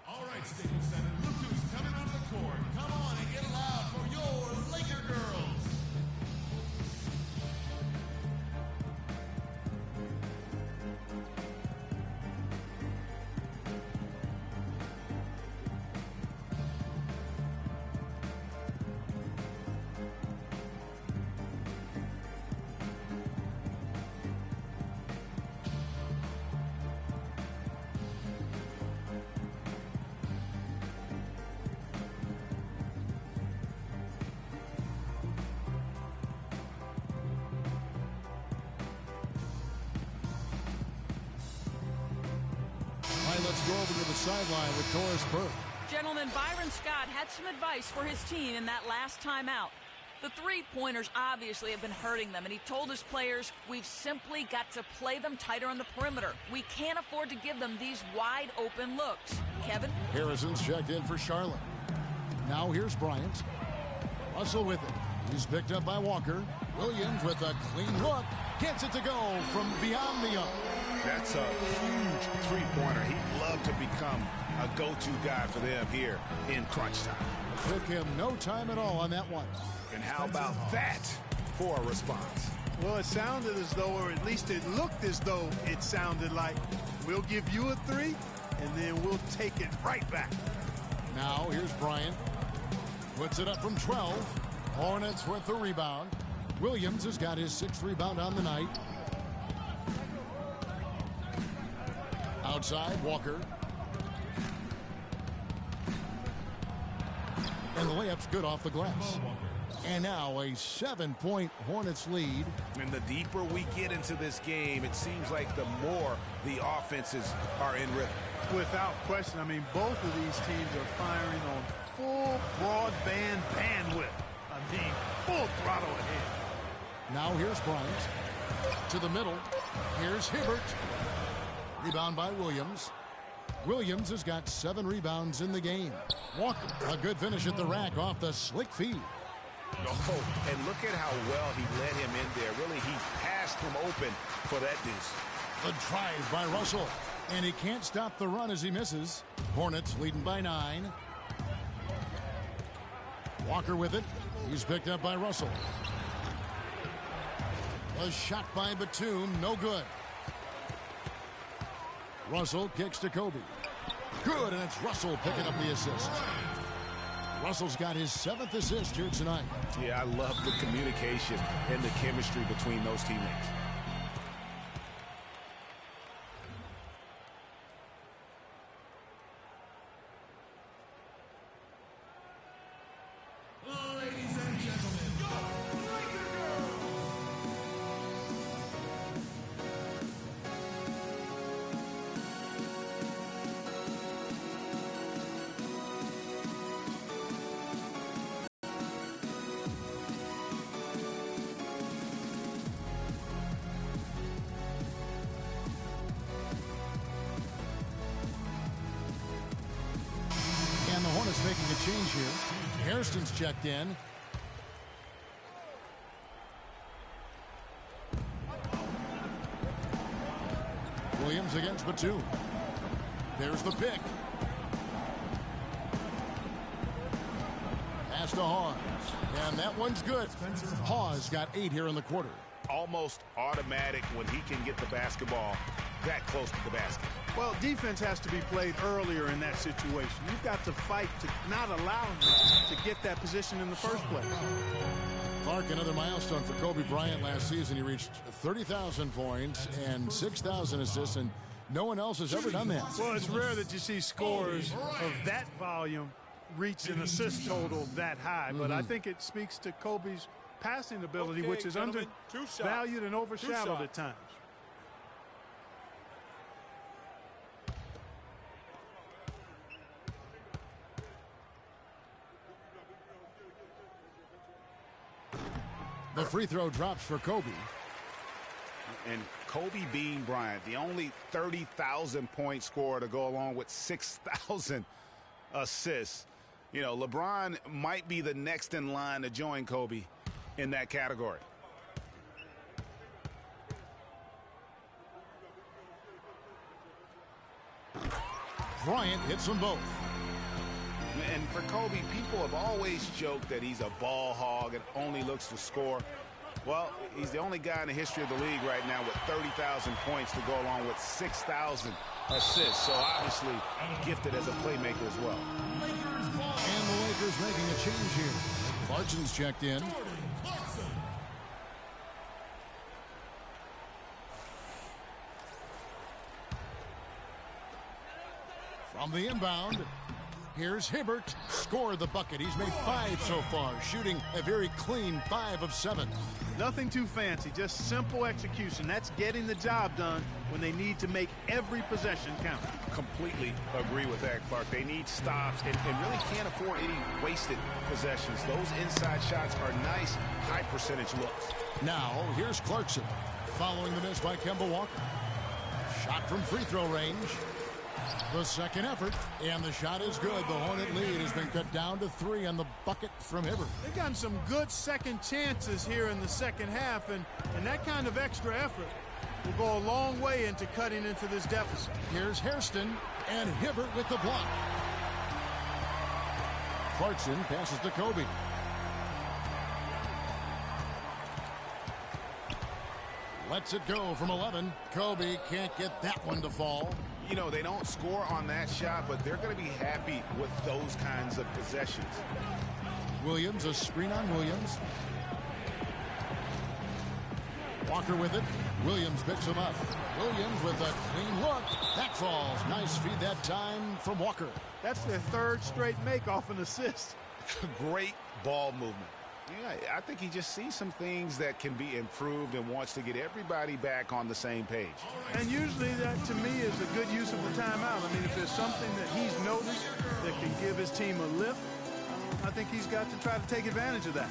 All right, Staples Center, look who's coming onto the court. Come on and get loud for your Laker girls. Let's go over to the sideline with Doris Burke. Gentlemen, Byron Scott had some advice for his team in that last timeout. The three-pointers obviously have been hurting them, and he told his players, we've simply got to play them tighter on the perimeter. We can't afford to give them these wide-open looks. Kevin? Harrison's checked in for Charlotte. Now here's Bryant. Russell with it. He's picked up by Walker. Williams with a clean look. Gets it to go from beyond the arc. That's a huge three-pointer. He'd love to become a go-to guy for them here in crunch time. Took him no time at all on that one. And how about that for a response? Well, it sounded as though, or at least it looked as though it sounded like, we'll give you a 3, and then we'll take it right back. Now here's Bryant. Puts it up from 12. Hornets with the rebound. Williams has got his 6th rebound on the night. Outside, Walker. And the layup's good off the glass. And now a 7-point Hornets lead. And the deeper we get into this game, it seems like the more the offenses are in rhythm. Without question, I mean, both of these teams are firing on full broadband bandwidth. I mean, full throttle ahead. Now here's Bryant. To the middle. Here's Hibbert. Rebound by Williams. Williams has got 7 rebounds in the game. Walker, a good finish at the rack off the slick feed. Oh, and look at how well he led him in there. Really, he passed him open for that deuce. The drive by Russell. And he can't stop the run as he misses. Hornets leading by 9. Walker with it. He's picked up by Russell. A shot by Batum, no good. Russell kicks to Kobe. Good, and it's Russell picking up the assist. Russell's got his 7th assist here tonight. Yeah, I love the communication and the chemistry between those teammates. Ladies and gentlemen, go Laker girls! And the Hornets making a change here. Hairston's checked in. Williams against Batum. There's the pick. Pass to Hawes. And that one's good. Hawes got 8 here in the quarter. Almost automatic when he can get the basketball that close to the basket. Well, defense has to be played earlier in that situation. You've got to fight to not allow him to get that position in the first place. Clark, another milestone for Kobe Bryant last season. He reached 30,000 points and 6,000 assists, and no one else has ever done that. Well, it's rare that you see scores of that volume reach an assist total that high, but I think it speaks to Kobe's passing ability, which is undervalued and overshadowed at times. The free throw drops for Kobe. And Kobe Bean Bryant, the only 30,000-point scorer to go along with 6,000 assists. You know, LeBron might be the next in line to join Kobe in that category. Bryant hits them both. And for Kobe, people have always joked that he's a ball hog and only looks to score. Well, he's the only guy in the history of the league right now with 30,000 points to go along with 6,000 assists. So obviously gifted as a playmaker as well. And the Lakers making a change here. Clarkson's checked in. From the inbound, here's Hibbert. Scored the bucket. He's made 5 so far, shooting a very clean 5 of 7. Nothing too fancy, just simple execution. That's getting the job done when they need to make every possession count. Completely agree with that, Clark. They need stops and really can't afford any wasted possessions. Those inside shots are nice, high percentage looks. Now, here's Clarkson. Following the miss by Kemba Walker. Shot from free throw range. The second effort, and the shot is good. The Hornet lead has been cut down to 3 on the bucket from Hibbert. They've gotten some good second chances here in the second half, and that kind of extra effort will go a long way into cutting into this deficit. Here's Hairston, and Hibbert with the block. Clarkson passes to Kobe. Lets it go from 11. Kobe can't get that one to fall. You know, they don't score on that shot, but they're going to be happy with those kinds of possessions. Williams, a screen on Williams. Walker with it. Williams picks him up. Williams with a clean look. That falls. Nice feed that time from Walker. That's their third straight make off an assist. Great ball movement. Yeah, I think he just sees some things that can be improved and wants to get everybody back on the same page. And usually that, to me, is a good use of the timeout. I mean, if there's something that he's noticed that can give his team a lift, I think he's got to try to take advantage of that.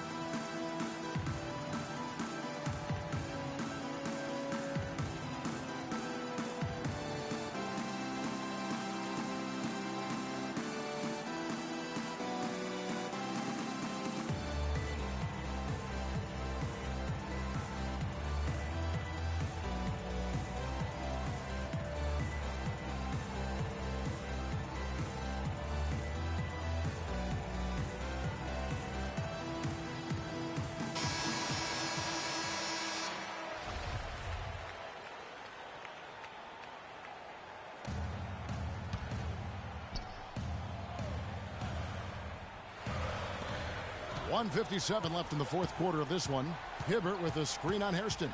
.157 left in the fourth quarter of this one. Hibbert with a screen on Hairston.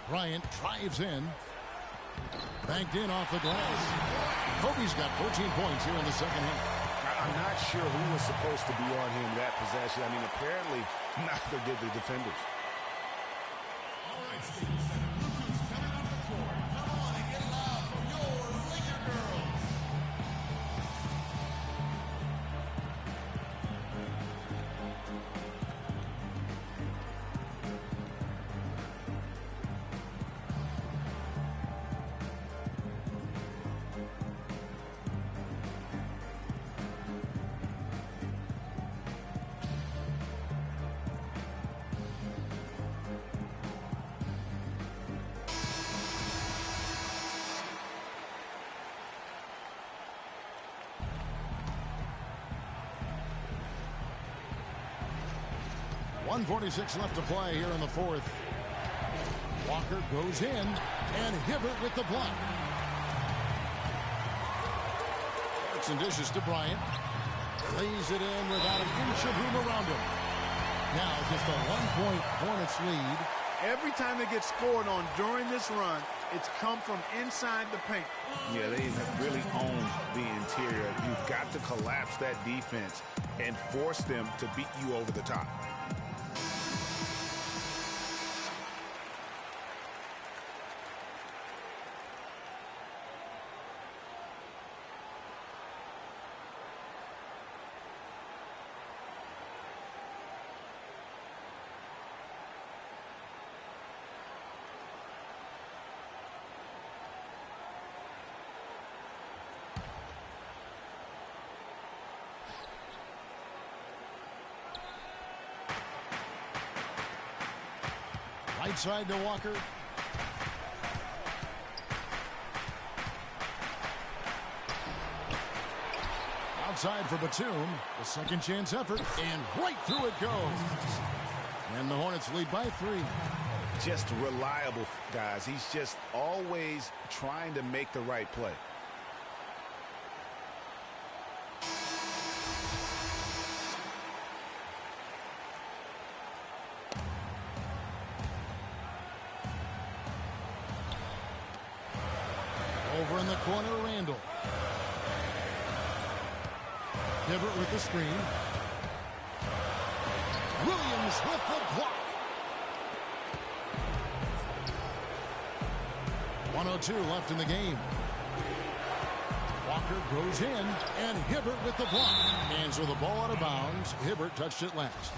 Bryant drives in. Banked in off the glass. Kobe's got 14 points here in the second half. I'm not sure who was supposed to be on him that possession. I mean, apparently neither did the defenders. All right, Staples Center. Look who's coming onto the court. Come on and get loud for your Laker girls. 1:46 left to play here in the fourth. Walker goes in, and Hibbert with the block. Some dishes to Bryant. Lays it in without an inch of room around him. Now just a 1-point Hornets lead. Every time they get scored on during this run, it's come from inside the paint. Yeah, they have really owned the interior. You've got to collapse that defense and force them to beat you over the top. Right side to Walker. Outside for Batum. A second chance effort. And right through it goes. And the Hornets lead by 3. Just reliable, guys. He's just always trying to make the right play. Over in the corner, Randall. Hibbert with the screen. Williams with the block. 1:02 left in the game. Walker goes in, and Hibbert with the block. And so the ball out of bounds. Hibbert touched it last.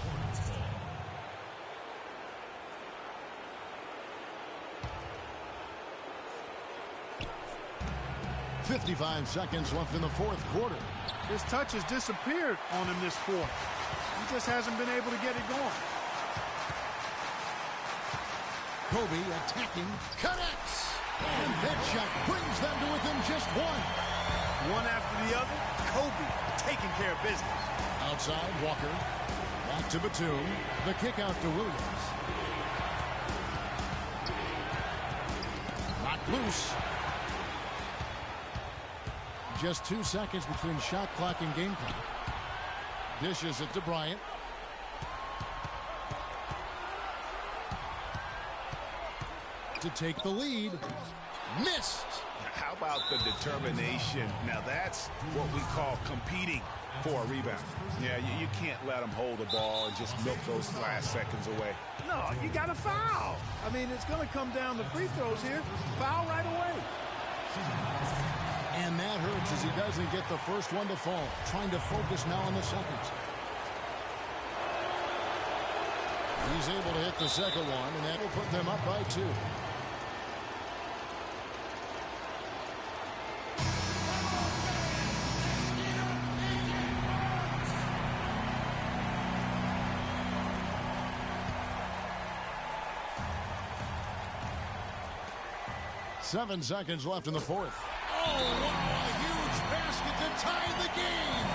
.55 seconds left in the fourth quarter. His touch has disappeared on him this quarter. He just hasn't been able to get it going. Kobe attacking, connects, and that shot brings them to within just 1. One after the other, Kobe taking care of business. Outside, Walker. Back to Batum. The kick out to Williams. Knocked loose. Just 2 seconds between shot clock and game clock. Dishes it to Bryant. To take the lead. Missed. How about the determination? Now that's what we call competing for a rebound. Yeah, you can't let them hold the ball and just milk those last seconds away. No, you got to foul. I mean, it's going to come down to free throws here. Foul right away. And that hurts as he doesn't get the first one to fall. Trying to focus now on the seconds. He's able to hit the second one, and that will put them up by 2. Seven seconds left in the fourth. Oh, wow, a huge basket to tie the game.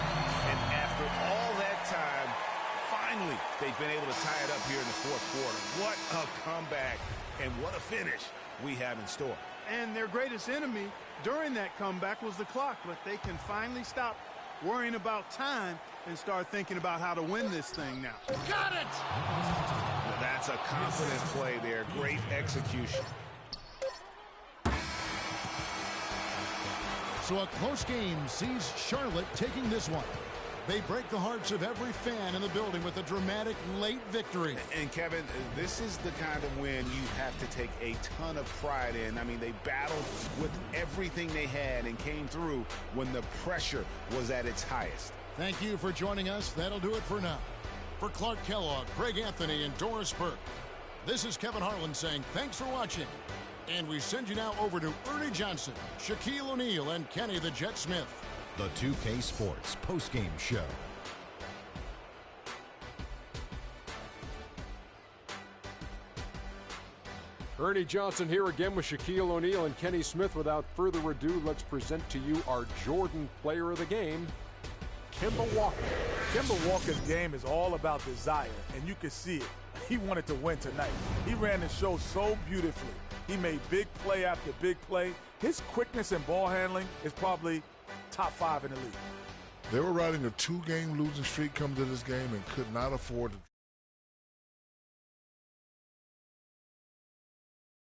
And after all that time, finally, they've been able to tie it up here in the fourth quarter. What a comeback and what a finish we have in store. And their greatest enemy during that comeback was the clock, but they can finally stop worrying about time and start thinking about how to win this thing now. Got it! Well, that's a confident play there. Great execution. So a close game sees Charlotte taking this one. They break the hearts of every fan in the building with a dramatic late victory. And Kevin, this is the kind of win you have to take a ton of pride in. I mean, they battled with everything they had and came through when the pressure was at its highest. Thank you for joining us. That'll do it for now. For Clark Kellogg, Greg Anthony, and Doris Burke, this is Kevin Harlan saying thanks for watching. And we send you now over to Ernie Johnson, Shaquille O'Neal, and Kenny the Jet Smith. The 2K Sports postgame show. Ernie Johnson here again with Shaquille O'Neal and Kenny Smith. Without further ado, let's present to you our Jordan Player of the Game, Kemba Walker. Kemba Walker's game is all about desire, and you can see it. He wanted to win tonight. He ran the show so beautifully. He made big play after big play. His quickness and ball handling is probably top 5 in the league. They were riding a 2-game losing streak coming to this game and could not afford to